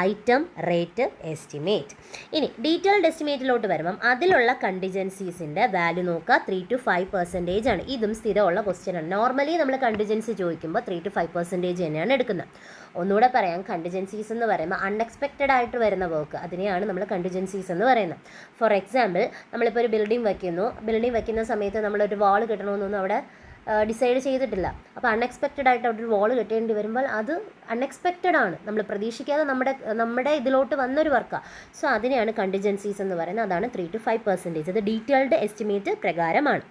ഐറ്റം റേറ്റ് എസ്റ്റിമേറ്റ്. ഇനി ഡീറ്റെയിൽഡ് എസ്റ്റിമേറ്റിലോട്ട് വരുമ്പം അതിലുള്ള കണ്ടിജൻസീസിൻ്റെ വാല്യൂ നോക്കുക, 3 to 5% ആണ്. ഇതും സ്ഥിരമുള്ള ക്വസ്റ്റ്യനാണ്. നോർമലി നമ്മൾ കണ്ടിജൻസി ചോദിക്കുമ്പോൾ 3 to 5% തന്നെയാണ് എടുക്കുന്നത്. ഒന്നുകൂടെ പറയാം, കണ്ടിജൻസീസ് എന്ന് പറയുമ്പോൾ അൺഎക്സ്പെക്റ്റഡ് ആയിട്ട് വരുന്ന വർക്ക്, അതിനെയാണ് നമ്മൾ കണ്ടിജൻസീസ് എന്ന് പറയുന്നത്. ഫോർ എക്സാമ്പിൾ, നമ്മളിപ്പോൾ ഒരു ബിൽഡിംഗ് വയ്ക്കുന്ന സമയത്ത് നമ്മളൊരു വാൾ കെട്ടണമെന്നൊന്നും അവിടെ ഡിസൈഡ് ചെയ്തിട്ടില്ല. അപ്പോൾ അൺഎക്സ്പെക്റ്റഡ് ആയിട്ട് അവിടെ ഒരു വാൾ കെട്ടേണ്ടി വരുമ്പോൾ അത് അൺഎക്സ്പെക്റ്റഡ് ആണ്, നമ്മൾ പ്രതീക്ഷിക്കാതെ നമ്മുടെ ഇതിലോട്ട് വന്നൊരു വർക്കാണ്. സോ അതിനെയാണ് കണ്ടിജൻസീസ് എന്ന് പറയുന്നത്. അതാണ് 3 to 5%. ഇത് ഡീറ്റെയിൽഡ് എസ്റ്റിമേറ്റ് പ്രകാരമാണ്.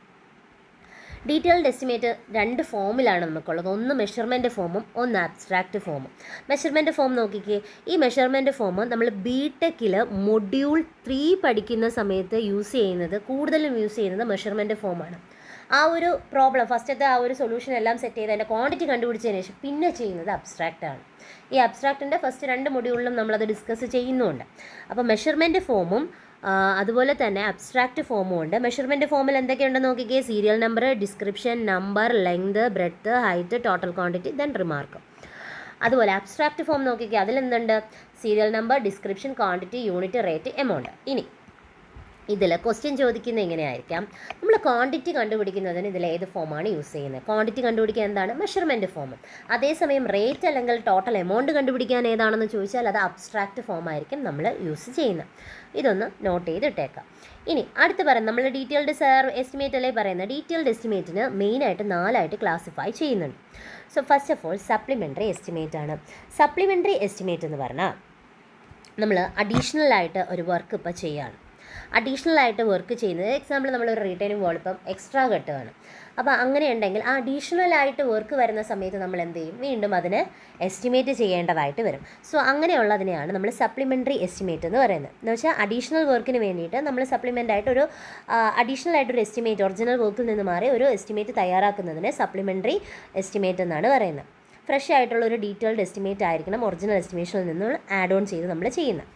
ഡീറ്റെയിൽഡ് എസ്റ്റിമേറ്റ് 2 ഫോമിലാണ് നമുക്കുള്ളത്. ഒന്ന് മെഷർമെൻറ്റ് ഫോമും ഒന്ന് അബ്സ്ട്രാക്റ്റ് ഫോമും. മെഷർമെൻറ്റ് ഫോം നോക്കിക്കേ. ഈ മെഷർമെൻറ്റ് ഫോം നമ്മൾ ബിടെക്കിൽ മൊഡ്യൂൾ 3 പഠിക്കുന്ന സമയത്ത് കൂടുതലും യൂസ് ചെയ്യുന്നത് മെഷർമെൻറ്റ് ഫോമാണ്. ആ ഒരു പ്രോബ്ലം ഫസ്റ്റത്തെ ആ ഒരു സൊല്യൂഷൻ എല്ലാം സെറ്റ് ചെയ്ത് അതിൻ്റെ ക്വാണ്ടിറ്റി കണ്ടുപിടിച്ചതിന് ശേഷം പിന്നെ ചെയ്യുന്നത് അബ്സ്ട്രാക്റ്റ് ആണ്. ഈ അബ്സ്ട്രാക്റ്റിൻ്റെ ഫസ്റ്റ് 2 മൊഡ്യൂളിലും നമ്മളത് ഡിസ്കസ് ചെയ്യുന്നുണ്ട്. അപ്പോൾ മെഷർമെൻറ്റ് ഫോമും അതുപോലെ തന്നെ അബ്സ്ട്രാക്റ്റ് ഫോമും ഉണ്ട്. മെഷർമെൻറ്റ് ഫോമിൽ എന്തൊക്കെയുണ്ടെന്ന് നോക്കിക്കേ. Serial number, description, number, length, breadth, height, total quantity, then remark. അതുപോലെ അബ്സ്ട്രാക്റ്റ് ഫോം നോക്കിക്കേ. അതിലെന്തുണ്ട്? Serial number, description, quantity, unit, rate, amount. ഇനി ഇതിൽ ക്വസ്റ്റ്യൻ ചോദിക്കുന്നത് എങ്ങനെയായിരിക്കാം, നമ്മൾ ക്വാണ്ടിറ്റി കണ്ടുപിടിക്കുന്നതിന് ഇതിൽ ഏത് ഫോമാണ് യൂസ് ചെയ്യുന്നത്? ക്വാണ്ടിറ്റി കണ്ടുപിടിക്കാൻ എന്താണ്? Measurement form. അതേസമയം റേറ്റ് അല്ലെങ്കിൽ ടോട്ടൽ എമൗണ്ട് കണ്ടുപിടിക്കാൻ ഏതാണെന്ന് ചോദിച്ചാൽ അത് അബ്സ്ട്രാക്റ്റ് ഫോം ആയിരിക്കും നമ്മൾ യൂസ് ചെയ്യുന്നത്. ഇതൊന്ന് നോട്ട് ചെയ്തിട്ടേക്കാം. ഇനി അടുത്ത് പറയുന്നത് നമ്മൾ ഡീറ്റെയിൽഡ് എസ്റ്റിമേറ്റ് അല്ലേ പറയുന്നത്. ഡീറ്റെയിൽഡ് എസ്റ്റിമേറ്റിന് മെയിനായിട്ട് 4 ക്ലാസിഫൈ ചെയ്യുന്നുണ്ട്. So first of all supplementary estimate ആണ്. സപ്ലിമെൻ്ററി എസ്റ്റിമേറ്റ് എന്ന് പറഞ്ഞാൽ നമ്മൾ അഡീഷണലായിട്ട് ഒരു വർക്ക് ഇപ്പോൾ ചെയ്യുകയാണ്. അഡീഷണലായിട്ട് വർക്ക് ചെയ്യുന്നത്, എക്സാമ്പിൾ നമ്മളൊരു റീറ്റെയിനിങ് വാൾ ഇപ്പം എക്സ്ട്രാ കെട്ടുകയാണ്. അപ്പോൾ അങ്ങനെയുണ്ടെങ്കിൽ ആ അഡീഷണലായിട്ട് വർക്ക് വരുന്ന സമയത്ത് നമ്മൾ എന്ത് ചെയ്യും? വീണ്ടും അതിന് എസ്റ്റിമേറ്റ് ചെയ്യേണ്ടതായിട്ട് വരും. സോ അങ്ങനെയുള്ളതിനെയാണ് നമ്മൾ സപ്ലിമെൻ്ററി എസ്റ്റിമേറ്റ് എന്ന് പറയുന്നത്. എന്ന് വെച്ചാൽ അഡീഷണൽ വർക്കിന് വേണ്ടിയിട്ട് നമ്മൾ സപ്ലിമെൻ്റ് ആയിട്ട് ഒരു അഡീഷണൽ ആയിട്ടൊരു എസ്റ്റിമേറ്റ്, ഒറിജിനൽ വർക്കിൽ നിന്ന് മാറി ഒരു എസ്റ്റിമേറ്റ് തയ്യാറാക്കുന്നതിന് സപ്ലിമെൻ്ററി എസ്റ്റിമേറ്റ് എന്നാണ് പറയുന്നത്. ഫ്രഷ് ആയിട്ടുള്ള ഒരു ഡീറ്റെയിൽഡ് എസ്റ്റിമേറ്റ് ആയിരിക്കണം ഒറിജിനൽ എസ്റ്റിമേഷനിൽ നിന്ന് ആഡ് ഓൺ ചെയ്ത് നമ്മൾ ചെയ്യുന്നത്.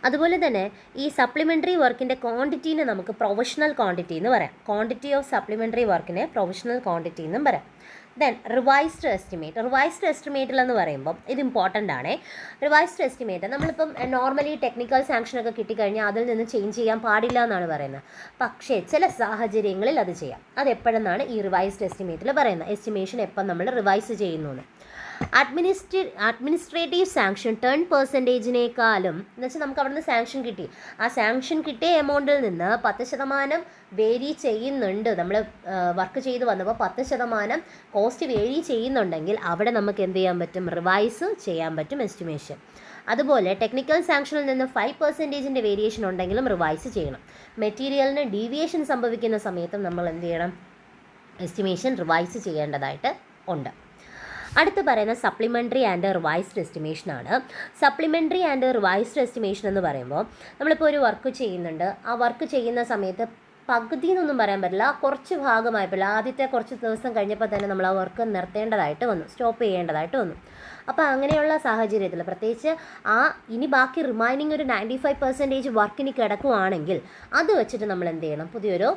അതുപോലെ തന്നെ ഈ സപ്ലിമെൻ്ററി വർക്കിൻ്റെ ക്വാണ്ടിറ്റീനെ നമുക്ക് പ്രൊഫഷണൽ ക്വാണ്ടിറ്റി എന്ന് പറയാം. ക്വാണ്ടിറ്റി ഓഫ് സപ്ലിമെൻ്ററി വർക്കിനെ പ്രൊഫഷണൽ ക്വാണ്ടിറ്റി എന്നും പറയാം. ദെൻ റിവൈസ്ഡ് എസ്റ്റിമേറ്റിൽ എന്ന് പറയുമ്പം ഇത് ഇമ്പോർട്ടൻ്റ് ആണ്. റിവൈസ്ഡ് എസ്റ്റിമേറ്റ് നമ്മളിപ്പം നോർമലി ടെക്നിക്കൽ സാങ്ഷനൊക്കെ കിട്ടിക്കഴിഞ്ഞാൽ അതിൽ നിന്ന് ചേഞ്ച് ചെയ്യാൻ പാടില്ല എന്നാണ് പറയുന്നത്. പക്ഷേ ചില സാഹചര്യങ്ങളിൽ അത് ചെയ്യാം. അതെപ്പോഴെന്നാണ് ഈ റിവൈസ്ഡ് എസ്റ്റിമേറ്റിൽ പറയുന്നത്. എസ്റ്റിമേഷൻ എപ്പം നമ്മൾ റിവൈസ് ചെയ്യുന്നു എന്ന്. അഡ്മിനിസ്ട്രേറ്റീവ് സാങ്ഷൻ 10%-നേക്കാളും എന്ന് വെച്ചാൽ നമുക്ക് അവിടെ നിന്ന് സാങ്ഷൻ കിട്ടി, ആ സാങ്ഷൻ കിട്ടിയ എമൗണ്ടിൽ നിന്ന് 10% വേരി ചെയ്യുന്നുണ്ട്. നമ്മൾ വർക്ക് ചെയ്ത് വന്നപ്പോൾ 10% കോസ്റ്റ് വേരി ചെയ്യുന്നുണ്ടെങ്കിൽ അവിടെ നമുക്ക് എന്ത് ചെയ്യാൻ പറ്റും? റിവൈസ് ചെയ്യാൻ പറ്റും എസ്റ്റിമേഷൻ. അതുപോലെ ടെക്നിക്കൽ സാങ്ഷനിൽ നിന്ന് 5% വേരിയേഷൻ ഉണ്ടെങ്കിലും റിവൈസ് ചെയ്യണം. മെറ്റീരിയലിന് ഡീവിയേഷൻ സംഭവിക്കുന്ന സമയത്തും നമ്മൾ എന്ത് ചെയ്യണം? എസ്റ്റിമേഷൻ റിവൈസ് ചെയ്യേണ്ടതായിട്ട് ഉണ്ട്. അടുത്ത് പറയുന്ന സപ്ലിമെൻ്ററി ആൻഡ് റിവൈസ്ഡ് എസ്റ്റിമേഷനാണ്. സപ്ലിമെൻ്ററി ആൻഡ് റിവൈസ്ഡ് എസ്റ്റിമേഷൻ എന്ന് പറയുമ്പോൾ നമ്മളിപ്പോൾ ഒരു വർക്ക് ചെയ്യുന്നുണ്ട്. ആ വർക്ക് ചെയ്യുന്ന സമയത്ത് പകുതി എന്നൊന്നും പറയാൻ പറ്റില്ല, കുറച്ച് ഭാഗമായപ്പോൾ ആദ്യത്തെ കുറച്ച് ദിവസം കഴിഞ്ഞപ്പോൾ തന്നെ നമ്മൾ ആ വർക്ക് നിർത്തേണ്ടതായിട്ട് വന്നു, സ്റ്റോപ്പ് ചെയ്യേണ്ടതായിട്ട് വന്നു. അപ്പോൾ അങ്ങനെയുള്ള സാഹചര്യത്തിൽ പ്രത്യേകിച്ച് ഇനി ബാക്കി റിമൈനിങ് ഒരു 95% വർക്കിന് കിടക്കുവാണെങ്കിൽ അത് വെച്ചിട്ട് നമ്മൾ എന്ത് ചെയ്യണം? പുതിയൊരു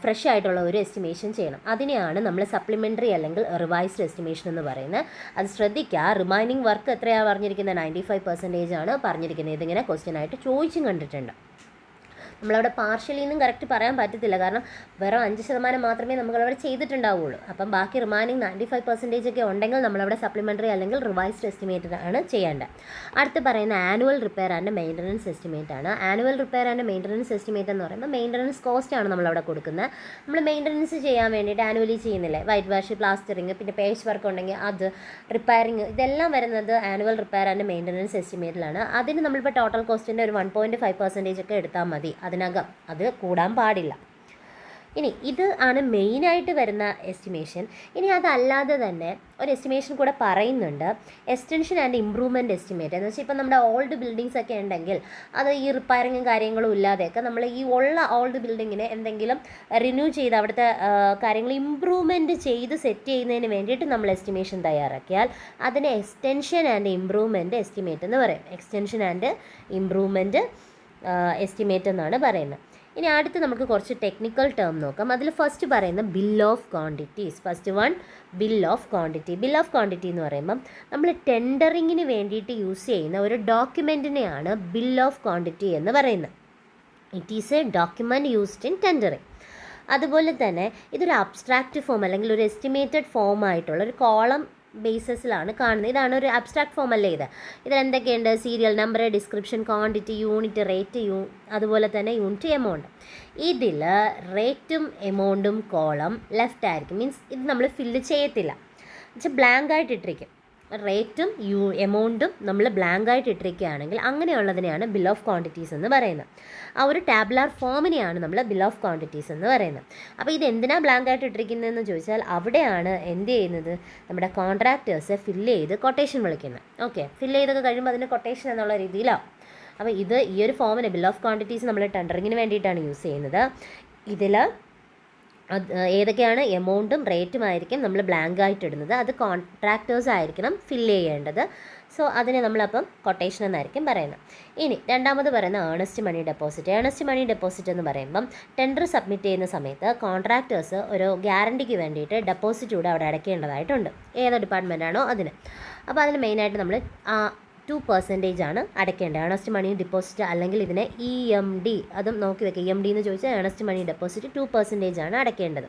ഫ്രഷ് ആയിട്ടുള്ള ഒരു എസ്റ്റിമേഷൻ ചെയ്യണം. അതിനെയാണ് നമ്മൾ സപ്ലിമെൻ്ററി അല്ലെങ്കിൽ റിവൈസ്ഡ് എസ്റ്റിമേഷൻ എന്ന് പറയുന്നത്. അത് ശ്രദ്ധിക്കുക. റിമൈനിങ് വർക്ക് എത്രയാണ് പറഞ്ഞിരിക്കുന്നത്? 95% ആണ് പറഞ്ഞിരിക്കുന്നത്. ഇതിങ്ങനെ ക്വസ്റ്റ്യൻ ആയിട്ട് ചോദിച്ചും കണ്ടിട്ടുണ്ട്. നമ്മളവിടെ പാർഷ്യലി എന്നും കറക്റ്റ് പറയാൻ പറ്റത്തില്ല, കാരണം വെറും 5% മാത്രമേ നമ്മളവിടെ ചെയ്തിട്ടുണ്ടാവുള്ളൂ. അപ്പം ബാക്കി റിമൈനിങ് 95% ഒക്കെ ഉണ്ടെങ്കിൽ നമ്മളവിടെ സപ്ലിമെൻ്ററി അല്ലെങ്കിൽ റിവൈസ്ഡ് എസ്റ്റിമേറ്റ് ആണ് ചെയ്യേണ്ടത്. അടുത്ത് പറയുന്ന annual repair and maintenance estimate ആണ്. Annual repair and maintenance estimate എന്ന് പറയുമ്പോൾ മെയിൻ്റനൻസ് കോസ്റ്റ് ആണ് നമ്മളവിടെ കൊടുക്കുന്നത്. നമ്മൾ മെയിൻ്റനൻസ് ചെയ്യാൻ വേണ്ടിയിട്ട് ആനുവലി ചെയ്യുന്നില്ലേ, വൈറ്റ് വാഷ്, പ്ലാസ്റ്ററിങ്, പിന്നെ പേച്ച് വർക്ക് ഉണ്ടെങ്കിൽ അത്, റിപ്പയറിങ്, ഇതെല്ലാം വരുന്നത് ആനുവൽ റിപ്പയർ ആൻഡ് മെയിൻ്റനൻസ് എസ്റ്റിമേറ്റിലാണ്. അതിന് നമ്മളിപ്പോൾ ടോട്ടൽ കോസ്റ്റിൻ്റെ ഒരു 1.5% ഒക്കെ എടുത്താൽ മതി. അതിനകം അത് കൂടാൻ പാടില്ല. ഇനി ഇത് ആണ് മെയിനായിട്ട് വരുന്ന എസ്റ്റിമേഷൻ. ഇനി അതല്ലാതെ തന്നെ ഒരു എസ്റ്റിമേഷൻ കൂടെ പറയുന്നുണ്ട്, എക്സ്റ്റൻഷൻ ആൻഡ് ഇമ്പ്രൂവ്മെൻറ്റ് എസ്റ്റിമേറ്റ്. എന്ന് വെച്ചാൽ ഇപ്പം നമ്മുടെ ഓൾഡ് ബിൽഡിങ്സ് ഒക്കെ ഉണ്ടെങ്കിൽ അത് ഈ റിപ്പയറിങ്ങും കാര്യങ്ങളും ഇല്ലാതെയൊക്കെ നമ്മൾ ഈ ഉള്ള ഓൾഡ് ബിൽഡിങ്ങിനെ എന്തെങ്കിലും റിന്യൂ ചെയ്ത് അവിടുത്തെ കാര്യങ്ങൾ ഇമ്പ്രൂവ്മെൻറ്റ് ചെയ്ത് സെറ്റ് ചെയ്യുന്നതിന് വേണ്ടിയിട്ട് നമ്മൾ എസ്റ്റിമേഷൻ തയ്യാറാക്കിയാൽ അതിനെ എക്സ്റ്റൻഷൻ ആൻഡ് ഇമ്പ്രൂവ്മെൻറ്റ് എസ്റ്റിമേറ്റ് എന്ന് പറയും. എക്സ്റ്റൻഷൻ ആൻഡ് ഇമ്പ്രൂവ്മെൻറ്റ് എസ്റ്റിമേറ്റ് എന്നാണ് പറയുന്നത്. ഇനി അടുത്ത് നമുക്ക് കുറച്ച് ടെക്നിക്കൽ ടേം നോക്കാം. അതിൽ ഫസ്റ്റ് പറയുന്ന bill of quantities. First one bill of quantity. Bill of quantity എന്ന് പറയുമ്പം നമ്മൾ ടെൻഡറിങ്ങിന് വേണ്ടിയിട്ട് യൂസ് ചെയ്യുന്ന ഒരു ഡോക്യുമെൻറ്റിനെയാണ് ബിൽ ഓഫ് ക്വാണ്ടിറ്റി എന്ന് പറയുന്നത്. It is A document used in tendering. അതുപോലെ തന്നെ ഇതൊരു അബ്സ്ട്രാക്റ്റ് ഫോം അല്ലെങ്കിൽ ഒരു എസ്റ്റിമേറ്റഡ് ഫോം ആയിട്ടുള്ള ഒരു കോളം ബേസിസിലാണ് കാണുന്നത്. ഇതാണ് ഒരു അബ്സ്ട്രാക്ട് ഫോം അല്ലേ ഇത്. ഇതിലെന്തൊക്കെയുണ്ട്? Serial number, description, quantity, unit, rate, അതുപോലെ തന്നെ യൂണിറ്റ്, എമൗണ്ട്. ഇതിൽ റേറ്റും എമൗണ്ടും കോളം ലെഫ്റ്റ് ആയിരിക്കും. മീൻസ് ഇത് നമ്മൾ ഫില്ല് ചെയ്യത്തില്ല, എന്നുവെച്ചാൽ ബ്ലാങ്ക് ആയിട്ട് ഇട്ടിരിക്കും. റേറ്റും എമൗണ്ടും നമ്മൾ ബ്ലാങ്ക് ആയിട്ട് ഇട്ടിരിക്കുകയാണെങ്കിൽ അങ്ങനെയുള്ളതിനെയാണ് ബിൽ ഓഫ് ക്വാണ്ടിറ്റീസ് എന്ന് പറയുന്നത്. ആ ഒരു ടാബുലാർ ഫോമിനെയാണ് നമ്മൾ ബിൽ ഓഫ് ക്വാണ്ടിറ്റീസ് എന്ന് പറയുന്നത്. അപ്പോൾ ഇത് എന്തിനാണ് ബ്ലാങ്ക് ആയിട്ട് ഇട്ടിരിക്കുന്നതെന്ന് ചോദിച്ചാൽ അവിടെയാണ് എന്ത് ചെയ്യുന്നത്, നമ്മുടെ കോൺട്രാക്ടേഴ്സ് ഫില്ല് ചെയ്ത് കൊട്ടേഷൻ വിളിക്കുന്നത്. ഓക്കെ, ഫില്ല് ചെയ്തൊക്കെ കഴിയുമ്പോൾ അതിന് കൊട്ടേഷൻ എന്നുള്ള രീതിയിലാവും. അപ്പോൾ ഇത് ഈ ഒരു ഫോമിന് ബിൽ ഓഫ് ക്വാണ്ടിറ്റീസ് നമ്മൾ ടെൻഡറിങ്ങിന് വേണ്ടിയിട്ടാണ് യൂസ് ചെയ്യുന്നത്. ഇതിൽ ഏതൊക്കെയാണ്? എമൗണ്ടും റേറ്റുമായിരിക്കും നമ്മൾ ബ്ലാങ്ക് ആയിട്ട് ഇടുന്നത്. അത് കോൺട്രാക്ടേഴ്സ് ആയിരിക്കണം ഫില്ല് ചെയ്യേണ്ടത്. സോ അതിനെ നമ്മളപ്പം കൊട്ടേഷൻ എന്നായിരിക്കും പറയുന്നത്. ഇനി രണ്ടാമത് പറയുന്ന earnest money deposit. Earnest money deposit എന്ന് പറയുമ്പം ടെൻഡർ സബ്മിറ്റ് ചെയ്യുന്ന സമയത്ത് കോൺട്രാക്ടേഴ്സ് ഒരു ഗ്യാരണ്ടിക്ക് വേണ്ടിയിട്ട് ഡെപ്പോസിറ്റ് കൂടെ അവിടെ അടയ്ക്കേണ്ടതായിട്ടുണ്ട്. ഏത് ഡിപ്പാർട്ട്മെൻറ്റാണോ അതിന്. അപ്പോൾ അതിന് മെയിനായിട്ട് നമ്മൾ 2% ആണ് അടയ്ക്കേണ്ടത്. ഏണസ്റ്റ് മണി ഡെപ്പോസിറ്റ് അല്ലെങ്കിൽ ഇതിനെ EMD, അതും നോക്കി വെക്കുക. EMD എന്ന് ചോദിച്ചാൽ ഏണസ്റ്റ് മണി ഡെപ്പോസിറ്റ് 2% ആണ് അടയ്ക്കേണ്ടത്.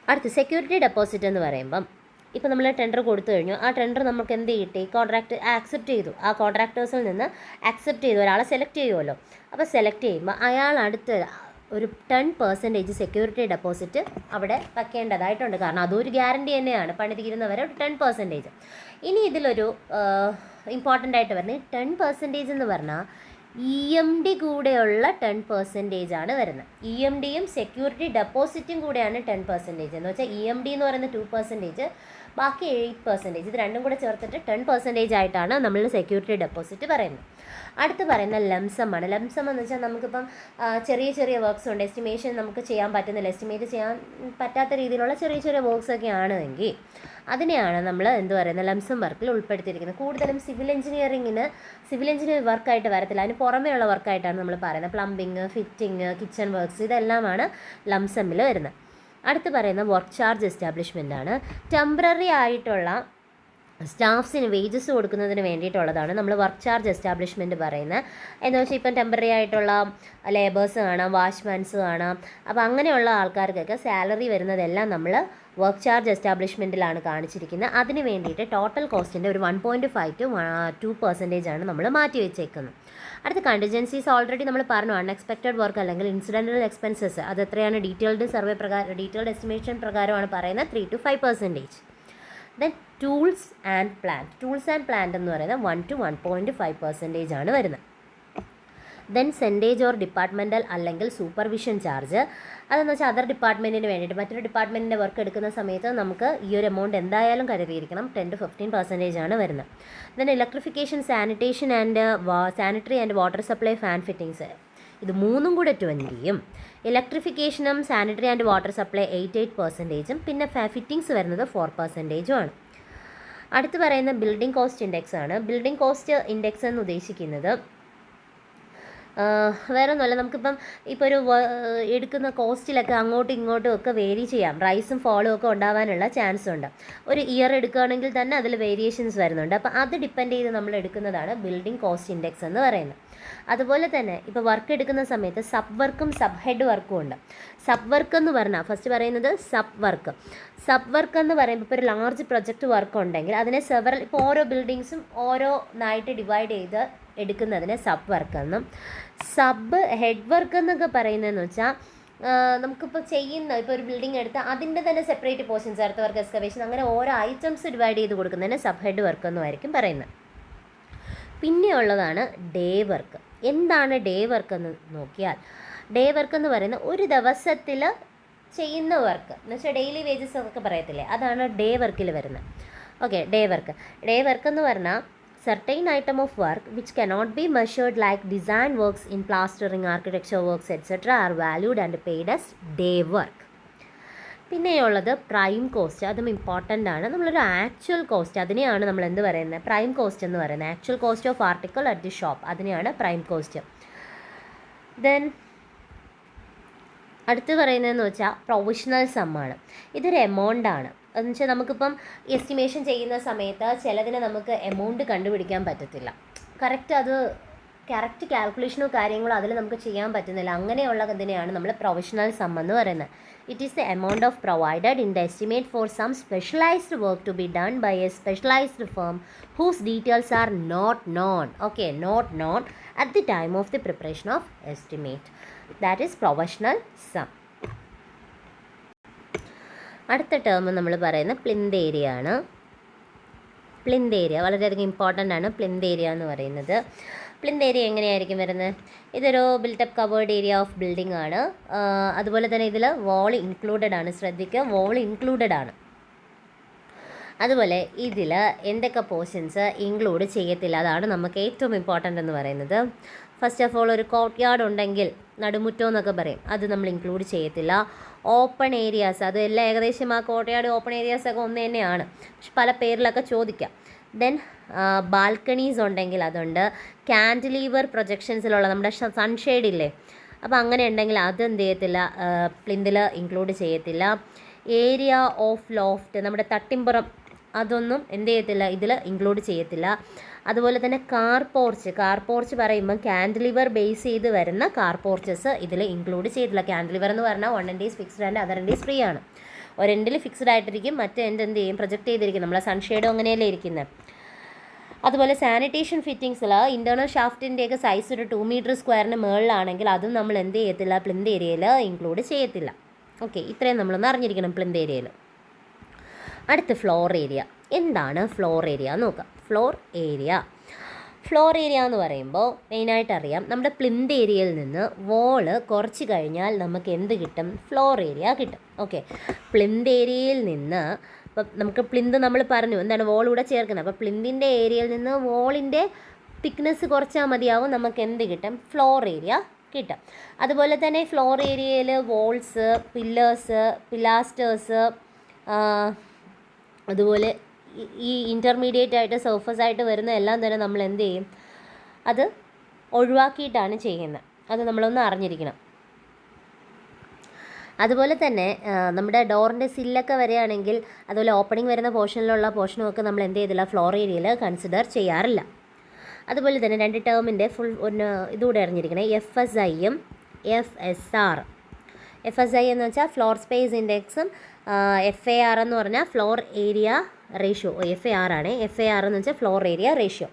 അടുത്ത് സെക്യൂരിറ്റി ഡെപ്പോസിറ്റ് എന്ന് പറയുമ്പം ഇപ്പോൾ നമ്മൾ ടെൻഡർ കൊടുത്തു കഴിഞ്ഞു. ആ ടെൻഡർ നമുക്ക് എന്ത് കിട്ടി? കോൺട്രാക്ട് ആക്സെപ്റ്റ് ചെയ്തു. ആ കോൺട്രാക്ടേഴ്സിൽ നിന്ന് ആക്സെപ്റ്റ് ചെയ്തു. ഒരാളെ സെലക്ട് ചെയ്യുമല്ലോ. അപ്പോൾ സെലക്ട് ചെയ്യുമ്പോൾ അയാൾ അടുത്ത് ഒരു 10% സെക്യൂരിറ്റി ഡെപ്പോസിറ്റ് അവിടെ വയ്ക്കേണ്ടതായിട്ടുണ്ട്. കാരണം അതൊരു ഗ്യാരണ്ടി തന്നെയാണ്, പണി തീരുന്നവരെ ഒരു 10%. ഇനി ഇതിലൊരു ഇമ്പോർട്ടൻ്റ് ആയിട്ട് വരുന്നത് 10% എന്ന് പറഞ്ഞാൽ EMD കൂടെയുള്ള 10% ആണ് വരുന്നത്. EMDയും സെക്യൂരിറ്റി ഡെപ്പോസിറ്റും കൂടെയാണ് 10%. എന്ന് വെച്ചാൽ EMD എന്ന് പറയുന്ന 2%, ബാക്കി 8%. ഇത് രണ്ടും കൂടെ ചേർത്തിട്ട് 10% ആയിട്ടാണ് നമ്മൾ സെക്യൂരിറ്റി ഡെപ്പോസിറ്റ് പറയുന്നത്. അടുത്ത് പറയുന്ന ലംസം ആണ്. ലംസം എന്ന് വെച്ചാൽ നമുക്കിപ്പം ചെറിയ ചെറിയ വർക്ക്സ് ഉണ്ട്, എസ്റ്റിമേഷൻ നമുക്ക് ചെയ്യാൻ പറ്റുന്നില്ല, എസ്റ്റിമേറ്റ് ചെയ്യാൻ പറ്റാത്ത രീതിയിലുള്ള ചെറിയ ചെറിയ വർക്ക്സ് ഒക്കെ ആണെങ്കിൽ അതിനെയാണ് നമ്മൾ എന്ത് പറയുന്നത്, ലംസം വർക്കിൽ ഉൾപ്പെടുത്തിയിരിക്കുന്നത്. കൂടുതലും സിവിൽ എഞ്ചിനീയറിംഗ് വർക്കായിട്ട് വരത്തില്ല, അതിന് പുറമേയുള്ള വർക്കായിട്ടാണ് നമ്മൾ പറയുന്നത്. പ്ലംബിങ്, ഫിറ്റിങ്, കിച്ചൺ വർക്ക്സ്, ഇതെല്ലാമാണ് ലംസമ്മിൽ വരുന്നത്. അടുത്ത് പറയുന്ന വർക്ക് ചാർജ് എസ്റ്റാബ്ലിഷ്മെൻ്റ് ആണ്. ടെമ്പററി ആയിട്ടുള്ള സ്റ്റാഫ്സിന് വേജസ് കൊടുക്കുന്നതിന് വേണ്ടിയിട്ടുള്ളതാണ് നമ്മൾ വർക്ക് ചാർജ് എസ്റ്റാബ്ലിഷ്മെൻറ്റ് പറയുന്നത്. എന്ന് വെച്ചാൽ ഇപ്പം ടെമ്പററി ആയിട്ടുള്ള ലേബേഴ്സ് കാണാം, വാച്ച്മാൻസ് കാണാം. അപ്പോൾ അങ്ങനെയുള്ള ആൾക്കാർക്കൊക്കെ സാലറി വരുന്നതെല്ലാം നമ്മൾ വർക്ക് ചാർജ് എസ്റ്റാബ്ലിഷ്മെൻറ്റിലാണ് കാണിച്ചിരിക്കുന്നത്. അതിന് വേണ്ടിയിട്ട് ടോട്ടൽ കോസ്റ്റിൻ്റെ ഒരു 1.5 to 2% ആണ് നമ്മൾ മാറ്റി വെച്ചേക്കുന്നത്. അടുത്ത കണ്ടിജൻസീസ് ഓൾറെഡി നമ്മൾ പറഞ്ഞു. അൺഎക്സ്പെക്റ്റഡ് വർക്ക് അല്ലെങ്കിൽ ഇൻസിഡൻ്റൽ എക്സ്പെൻസസ് അത് എത്രയാണ്? ഡീറ്റെയിൽഡ് എസ്റ്റിമേഷൻ പ്രകാരമാണ് പറയുന്നത് 3 to 5%. Then tools and plant എന്ന് പറയുന്നത് 1 to 1.5% ആണ് വരുന്നത്. ദെൻ സെൻറ്റേജ് ഓർ ഡിപ്പാർട്ട്മെൻറ്റൽ അല്ലെങ്കിൽ സൂപ്പർവിഷൻ ചാർജ്. അതെന്ന് വെച്ചാൽ അതർ ഡിപ്പാർട്ട്മെൻറ്റിന് വേണ്ടിയിട്ട് മറ്റൊരു ഡിപ്പാർട്ട്മെൻറ്റിൻ്റെ വർക്ക് എടുക്കുന്ന സമയത്ത് നമുക്ക് ഈ ഒരു എമൗണ്ട് എന്തായാലും കരുതിയിരിക്കണം. 10 to 15% ആണ് വരുന്നത്. Then electrification, sanitary and water supply, fan fittings, ഇത് മൂന്നും കൂടെ 20%, ഇലക്ട്രിഫിക്കേഷനും സാനിറ്ററി ആൻഡ് വാട്ടർ സപ്ലൈ 8%, പിന്നെ ഫിറ്റിങ്സ് വരുന്നത് 4% ആണ്. അടുത്ത് പറയുന്ന ബിൽഡിംഗ് കോസ്റ്റ് ഇൻഡെക്സ് ആണ്. ബിൽഡിംഗ് കോസ്റ്റ് ഇൻഡെക്സ് എന്ന് ഉദ്ദേശിക്കുന്നത് വേറെ ഒന്നുമല്ല, നമുക്കിപ്പം ഇപ്പോൾ ഒരു എടുക്കുന്ന കോസ്റ്റിലൊക്കെ അങ്ങോട്ടും ഇങ്ങോട്ടും ഒക്കെ വേരി ചെയ്യാം, റൈസും ഫോളും ഒക്കെ ഉണ്ടാവാനുള്ള ചാൻസ് ഉണ്ട്. ഒരു ഇയർ എടുക്കുകയാണെങ്കിൽ തന്നെ അതിൽ വേരിയേഷൻസ് വരുന്നുണ്ട്. അപ്പോൾ അത് ഡിപ്പെൻഡ് ചെയ്ത് നമ്മൾ എടുക്കുന്നതാണ് ബിൽഡിംഗ് കോസ്റ്റ് ഇൻഡെക്സ് എന്ന് പറയുന്നത്. അതുപോലെ തന്നെ ഇപ്പോൾ വർക്ക് എടുക്കുന്ന സമയത്ത് സബ് വർക്കും സബ് ഹെഡ് വർക്കും ഉണ്ട്. സബ് വർക്ക് എന്ന് പറഞ്ഞാൽ ഫസ്റ്റ് പറയുന്നത് സബ് വർക്ക് എന്ന് പറയുമ്പോൾ ഇപ്പോൾ ഒരു ലാർജ് പ്രൊജക്റ്റ് വർക്ക് ഉണ്ടെങ്കിൽ അതിനെ ഇപ്പോൾ ഓരോ ബിൽഡിങ്സും ഓരോന്നായിട്ട് ഡിവൈഡ് ചെയ്ത് എടുക്കുന്നതിനെ സബ് വർക്ക് എന്നും, സബ് ഹെഡ് വർക്ക് എന്നൊക്കെ പറയുന്നതെന്ന് വെച്ചാൽ നമുക്കിപ്പോൾ ഇപ്പോൾ ഒരു ബിൽഡിംഗ് എടുത്താൽ അതിൻ്റെ തന്നെ separate portions, earth work, excavation, അങ്ങനെ ഓരോ ഐറ്റംസ് ഡിവൈഡ് ചെയ്ത് കൊടുക്കുന്നതിന് സബ് ഹെഡ് വർക്ക് എന്നുമായിരിക്കും പറയുന്നത്. പിന്നെ ഉള്ളതാണ് ഡേ വർക്ക്. എന്താണ് ഡേ വർക്ക് എന്ന് നോക്കിയാൽ, ഡേ വർക്ക് എന്ന് പറയുന്നത് ഒരു ദിവസത്തിൽ ചെയ്യുന്ന വർക്ക് എന്ന് വെച്ചാൽ ഡെയിലി വേജസ് എന്നൊക്കെ പറയത്തില്ലേ, അതാണ് ഡേ വർക്കിൽ വരുന്നത്. ഓക്കെ, ഡേ വർക്ക് എന്ന് പറഞ്ഞാൽ certain item of work which cannot be measured like design works in plastering, architecture works etc. are valued and paid as day work. പിന്നെയുള്ളത് പ്രൈം കോസ്റ്റ്. അതും important ആണ്. നമ്മളൊരു ആക്ച്വൽ കോസ്റ്റ്, അതിനെയാണ് നമ്മൾ എന്ത് പറയുന്നത്, പ്രൈം കോസ്റ്റ് എന്ന് പറയുന്നത്. Actual cost of article at the shop, അതിനെയാണ് പ്രൈം കോസ്റ്റ്. ദെൻ അടുത്ത് പറയുന്നതെന്ന് വെച്ചാൽ പ്രൊവിഷണൽ സമ്മാണ്. ഇതൊരു എമൗണ്ടാണ്. എന്ന് വെച്ചാൽ നമുക്കിപ്പം എസ്റ്റിമേഷൻ ചെയ്യുന്ന സമയത്ത് ചിലതിന് നമുക്ക് എമൗണ്ട് കണ്ടുപിടിക്കാൻ പറ്റത്തില്ല. കറക്റ്റ് കാൽക്കുലേഷനോ കാര്യങ്ങളോ അതിൽ നമുക്ക് ചെയ്യാൻ പറ്റുന്നില്ല. അങ്ങനെയുള്ള ഇതിനെയാണ് നമ്മൾ പ്രൊവിഷണൽ സം എന്ന് പറയുന്നത്. It is the amount of provided in the estimate for some specialized work to be done by a specialized firm whose details are not known. Okay, not known at the time of the preparation of estimate. That is provisional sum. അടുത്ത term നമ്മൾ പറയുന്നത് plinth area ആണ്. Plinth area വളരെയധികം important ആണ്. Plinth area എന്ന് പറയുന്നത്, plinth area എങ്ങനെയായിരിക്കും വരുന്നത്? ഇതൊരു built up covered area of building ആണ്. അതുപോലെ തന്നെ ഇതിൽ വോൾ ഇൻക്ലൂഡഡ് ആണ്. ശ്രദ്ധിക്കുക, വോൾ ഇൻക്ലൂഡഡ് ആണ്. അതുപോലെ ഇതിൽ എന്തൊക്കെ പോർഷൻസ് ഇൻക്ലൂഡ് ചെയ്യത്തില്ല, അതാണ് നമുക്ക് ഏറ്റവും ഇമ്പോർട്ടൻ്റ് എന്ന് പറയുന്നത്. ഫസ്റ്റ് ഓഫ് ഓൾ, ഒരു കോർട്ട് യാർഡ് ഉണ്ടെങ്കിൽ നടുമുറ്റം എന്നൊക്കെ പറയും, അത് നമ്മൾ ഇൻക്ലൂഡ് ചെയ്യത്തില്ല. ഓപ്പൺ ഏരിയാസ്, അത് എല്ലാം ഏകദേശം ആ കോർട്ട് യാർഡ് ഓപ്പൺ ഏരിയാസൊക്കെ ഒന്ന് തന്നെയാണ്, പക്ഷെ പല പേരിലൊക്കെ ചോദിക്കാം. ദെൻ ബാൽക്കണീസ് ഉണ്ടെങ്കിൽ അതുണ്ട്. ക്യാൻഡിലീവർ പ്രൊജക്ഷൻസിലുള്ള നമ്മുടെ സൺഷെയ്ഡ് ഇല്ലേ, അപ്പോൾ അങ്ങനെ ഉണ്ടെങ്കിൽ അത് എന്ത് ചെയ്യത്തില്ല, പ്ലിന്തിൽ ഇൻക്ലൂഡ് ചെയ്യത്തില്ല. ഏരിയ ഓഫ് ലോഫ്റ്റ്, നമ്മുടെ തട്ടിമ്പുറം, അതൊന്നും എന്ത് ചെയ്യത്തില്ല, ഇതിൽ ഇൻക്ലൂഡ് ചെയ്യത്തില്ല. അതുപോലെ തന്നെ കാർ പോർച്ച് പറയുമ്പോൾ ക്യാൻഡിലിവർ ബേസ് ചെയ്ത് വരുന്ന കാർ പോർച്ചസ് ഇതിൽ ഇൻക്ലൂഡ് ചെയ്തില്ല. ക്യാൻഡിലിവർ എന്ന് പറഞ്ഞാൽ 1 end is fixed and other end is free ആണ്. ഒരു എൻഡിൽ ഫിക്സ്ഡ് ആയിട്ടിരിക്കും, മറ്റേ എൻഡ് എന്ത് ചെയ്യും, പ്രൊജക്റ്റ് ചെയ്തിരിക്കും. നമ്മളെ സൺഷെയ്ഡോ അങ്ങനെയല്ലേ ഇരിക്കുന്നത്. അതുപോലെ സാനിറ്റേഷൻ ഫിറ്റിങ്സിൽ ഇൻറ്റേർണൽ ഷാഫ്റ്റിൻ്റെയൊക്കെ സൈസ് ഒരു 2 meter² മുകളിലാണെങ്കിൽ അതും നമ്മൾ എന്ത് ചെയ്യത്തില്ല, പ്ലിന്ത് ഏരിയയിൽ ഇൻക്ലൂഡ് ചെയ്യത്തില്ല. ഓക്കെ, ഇത്രയും നമ്മളൊന്ന് അറിഞ്ഞിരിക്കണം പ്ലിന്ത് ഏരിയയിൽ. അടുത്ത് ഫ്ലോർ ഏരിയ. എന്താണ് ഫ്ലോർ ഏരിയ നോക്കാം. ഫ്ലോർ ഏരിയ എന്ന് പറയുമ്പോൾ മെയിനായിട്ട് അറിയാം, നമ്മുടെ പ്ലിന്ത് ഏരിയയിൽ നിന്ന് വോള് കുറച്ച് കഴിഞ്ഞാൽ നമുക്ക് എന്ത് കിട്ടും, ഫ്ലോർ ഏരിയ കിട്ടും. ഓക്കെ, പ്ലിന്ത് ഏരിയയിൽ നിന്ന് ഇപ്പം നമുക്ക് പ്ലിന്ത് നമ്മൾ പറഞ്ഞു എന്താണ് വോൾ ഇവിടെ ചേർക്കുന്നത്, അപ്പോൾ പ്ലിന്തിൻ്റെ ഏരിയയിൽ നിന്ന് വോളിൻ്റെ തിക്നെസ് കുറച്ചാൽ മതിയാവും, നമുക്ക് എന്ത് കിട്ടും, ഫ്ലോർ ഏരിയ കിട്ടും. അതുപോലെ തന്നെ ഫ്ലോർ ഏരിയയിൽ വോൾസ്, പിലാസ്റ്റേഴ്സ്, അതുപോലെ ഈ ഇൻ്റർമീഡിയറ്റ് ആയിട്ട് സർഫസ് ആയിട്ട് വരുന്ന എല്ലാം തന്നെ നമ്മൾ എന്ത് ചെയ്യും, അത് ഒഴിവാക്കിയിട്ടാണ് ചെയ്യുന്നത്. അത് നമ്മളൊന്ന് അറിഞ്ഞിരിക്കണം. അതുപോലെ തന്നെ നമ്മുടെ ഡോറിൻ്റെ സില്ലൊക്കെ വരികയാണെങ്കിൽ, അതുപോലെ ഓപ്പണിംഗ് വരുന്ന പോർഷനുമൊക്കെ നമ്മൾ എന്ത് ചെയ്തില്ല, ഫ്ലോർ ഏരിയയിൽ കൺസിഡർ ചെയ്യാറില്ല. അതുപോലെ തന്നെ 2 ടേമിൻ്റെ ഫുൾ ഇതുകൂടെ അറിഞ്ഞിരിക്കണേ, FSIയും FSR. FSI എന്ന് വെച്ചാൽ ഫ്ലോർ സ്പേസ് ഇൻഡെക്സും, FAR എന്ന് പറഞ്ഞാൽ ഫ്ലോർ ഏരിയ റേഷ്യോ. FAR ആണ്. FAR എന്ന് വെച്ചാൽ ഫ്ലോർ ഏരിയ റേഷ്യോ.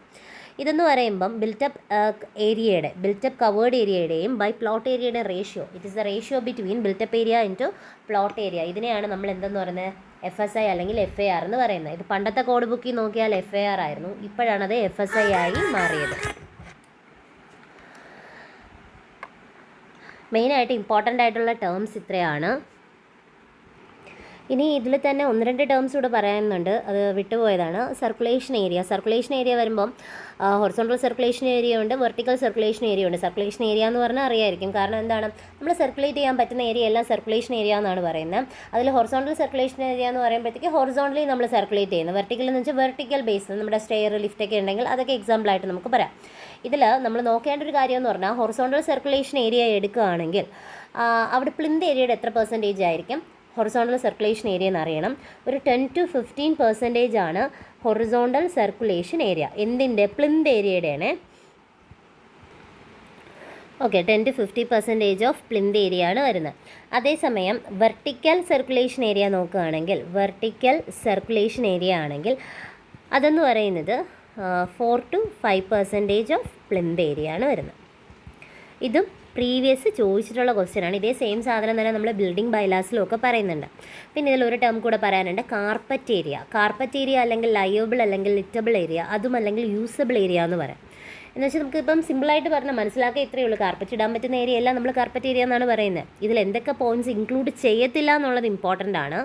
ഇതെന്ന് പറയുമ്പം ബിൽട്ടപ്പ് കവേർഡ് ഏരിയയുടെയും ബൈ പ്ലോട്ട് ഏരിയയുടെ ratio. It is the ratio between built up area into plot area. ഇതിനെയാണ് നമ്മൾ എന്തെന്ന് പറയുന്നത്, FSI അല്ലെങ്കിൽ FAR എന്ന് പറയുന്നത്. ഇത് പണ്ടത്തെ കോഡ് ബുക്കിൽ നോക്കിയാൽ FAR ആയിരുന്നു, ഇപ്പോഴാണത് FSI ആയി മാറിയത്. മെയിനായിട്ട് ഇമ്പോർട്ടൻ്റ് ആയിട്ടുള്ള ടേംസ് ഇത്രയാണ്. ഇനി ഇതിൽ തന്നെ 1-2 ടേംസ് കൂടെ പറയാനുണ്ട്, അത് വിട്ടുപോയതാണ്. സർക്കുലേഷൻ ഏരിയ വരുമ്പം ഹൊറിസോണ്ടൽ സർക്കുലേഷൻ ഏരിയ ഉണ്ട്, വെർട്ടിക്കൽ സർക്കുലേഷൻ ഏരിയ ഉണ്ട്. സർക്കുലേഷൻ ഏരിയ എന്ന് പറഞ്ഞാൽ അറിയായിരിക്കും, കാരണം എന്താണ്, നമ്മൾ സർക്കുലേറ്റ് ചെയ്യാൻ പറ്റുന്ന ഏരിയ എല്ലാം സർക്കുലേഷൻ ഏരിയ എന്നാണ് പറയുന്നത്. അതിൽ ഹൊറിസോണ്ടൽ സർക്കുലേഷൻ ഏരിയ എന്ന് പറയുമ്പോഴത്തേക്ക് ഹൊറിസോണ്ടലി നമ്മൾ സർക്കുലേറ്റ് ചെയ്യുന്നത്. വെർട്ടിക്കൽ എന്ന് വെച്ചാൽ വെർട്ടിക്കൽ ബേസ്, നമ്മുടെ സ്റ്റെയർ, ലിഫ്റ്റൊക്കെ ഉണ്ടെങ്കിൽ അതൊക്കെ എക്സാമ്പിളായിട്ട് നമുക്ക് പറയാം. ഇതിൽ നമ്മൾ നോക്കേണ്ട ഒരു കാര്യം എന്ന് പറഞ്ഞാൽ, ഹൊറിസോണ്ടൽ സർക്കുലേഷൻ ഏരിയ എടുക്കുകയാണെങ്കിൽ അവിടെ പ്ലിന്ത് ഏരിയയുടെ എത്ര % ആയിരിക്കും ഹൊറിസോണ്ടൽ സർക്കുലേഷൻ ഏരിയ എന്നറിയണം. ഒരു 10 to 15% ആണ് ഹൊറിസോണ്ടൽ സർക്കുലേഷൻ ഏരിയ. എന്തിൻ്റെ, പ്ലിന്ത് ഏരിയയുടെയാണ്. Okay, 10 to 50% of plinth area ആണ് വരുന്നത്. അതേസമയം വെർട്ടിക്കൽ സർക്കുലേഷൻ ഏരിയ നോക്കുകയാണെങ്കിൽ, അതെന്ന് പറയുന്നത് 4 to 5% ഓഫ് പ്ലിന്ത് ഏരിയ ആണ് വരുന്നത്. ഇതും പ്രീവിയസ് ചോദിച്ചിട്ടുള്ള ക്വസ്റ്റ്യനാണ്. ഇതേ സെയിം സാധനം തന്നെ നമ്മൾ ബിൽഡിംഗ് ബൈലാസിലും ഒക്കെ പറയുന്നുണ്ട്. പിന്നെ ഇതിലൊരു ടേം കൂടെ പറയാനുണ്ട്, കാർപ്പറ്റ് ഏരിയ അല്ലെങ്കിൽ ലയബിൾ അല്ലെങ്കിൽ ലിറ്റബിൾ ഏരിയ, അതും അല്ലെങ്കിൽ യൂസബിൾ ഏരിയ എന്ന് പറയാം. എന്ന് വെച്ചാൽ നമുക്കിപ്പം സിമ്പിളായിട്ട് പറഞ്ഞാൽ മനസ്സിലാക്കുക ഇത്രയേ ഉള്ളൂ. കാർപ്പറ്റ് ഇടാൻ പറ്റുന്ന ഏരിയ എല്ലാം നമ്മൾ കാർപ്പറ്റ് ഏരിയ എന്നാണ് പറയുന്നത്. ഇതിൽ എന്തൊക്കെ പോയിൻറ്റ്സ് ഇൻക്ലൂഡ് ചെയ്യത്തില്ല എന്നുള്ളത് ഇമ്പോർട്ടൻ്റ് ആണ്.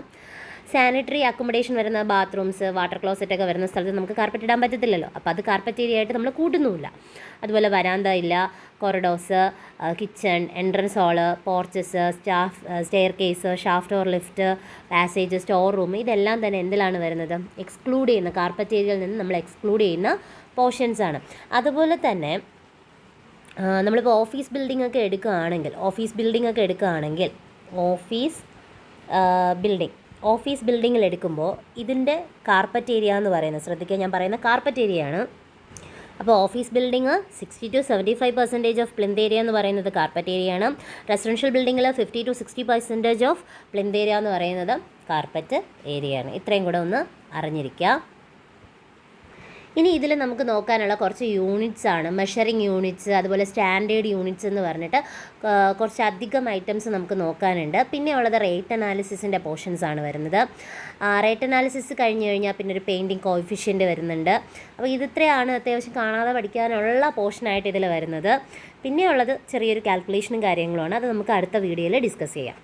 സാനിറ്ററി അക്കോമഡേഷൻ വരുന്ന ബാത്റൂംസ്, വാട്ടർ ക്ലോസറ്റ് ഒക്കെ വരുന്ന സ്ഥലത്ത് നമുക്ക് കാർപ്പറ്റ് ഇടാൻ പറ്റത്തില്ലല്ലോ, അപ്പോൾ അത് കാർപ്പറ്റ് ഏരിയ ആയിട്ട് നമ്മൾ കൂട്ടുന്നുമില്ല. അതുപോലെ വരാന്ത ഇല്ല, corridors, kitchen, entrance hall, porches, staircase, shaft or lift, passage, store room, ഇതെല്ലാം തന്നെ എന്തിലാണ് വരുന്നത്, എക്സ്ക്ലൂഡ് ചെയ്യുന്ന, കാർപ്പറ്റ് ഏരിയയിൽ നിന്ന് നമ്മൾ എക്സ്ക്ലൂഡ് ചെയ്യുന്ന പോർഷൻസ് ആണ്. അതുപോലെ തന്നെ നമ്മളിപ്പോൾ ഓഫീസ് ബിൽഡിംഗ് ഒക്കെ എടുക്കുകയാണെങ്കിൽ ഓഫീസ് ബിൽഡിങ്ങിൽ എടുക്കുമ്പോൾ ഇതിൻ്റെ കാർപ്പറ്റ് ഏരിയ എന്ന് പറയുന്നത്, ശ്രദ്ധിക്കുക, ഞാൻ പറയുന്ന കാർപ്പറ്റ് ഏരിയ ആണ്. അപ്പോൾ office building 60 to 75% of plinth area എന്ന് പറയുന്നത് കാർപ്പറ്റ് ഏരിയ ആണ്. റെസിഡൻഷ്യൽ ബിൽഡിങ്ങിൽ 50 to 60% ഓഫ് പ്ലിന്ത് ഏരിയ എന്ന് പറയുന്നത് കാർപ്പറ്റ് ഏരിയ ആണ്. ഇത്രയും കൂടെ ഒന്ന് അറിഞ്ഞിരിക്കുക. ഇനി ഇതിൽ നമുക്ക് നോക്കാനുള്ള കുറച്ച് യൂണിറ്റ്സ് ആണ്, മെഷറിംഗ് യൂണിറ്റ്സ്, അതുപോലെ സ്റ്റാൻഡേർഡ് യൂണിറ്റ്സ് എന്ന് പറഞ്ഞിട്ട് കുറച്ച് അധികം ഐറ്റംസ് നമുക്ക് നോക്കാനുണ്ട്. പിന്നെ ഉള്ളത് റേറ്റ് അനാലിസിസിൻ്റെ പോർഷൻസ് ആണ് വരുന്നത്. റേറ്റ് അനാലിസിസ് കഴിഞ്ഞ് കഴിഞ്ഞാൽ പിന്നെ ഒരു പെയിൻറ്റിങ് കോഎഫിഷ്യൻ്റ് വരുന്നുണ്ട്. അപ്പോൾ ഇതിത്രയാണ് അത്യാവശ്യം കാണാതെ പഠിക്കാനുള്ള പോർഷനായിട്ട് ഇതിൽ വരുന്നത്. പിന്നെയുള്ളത് ചെറിയൊരു കാൽക്കുലേഷനും കാര്യങ്ങളുമാണ്. അത് നമുക്ക് അടുത്ത വീഡിയോയിൽ ഡിസ്കസ് ചെയ്യാം.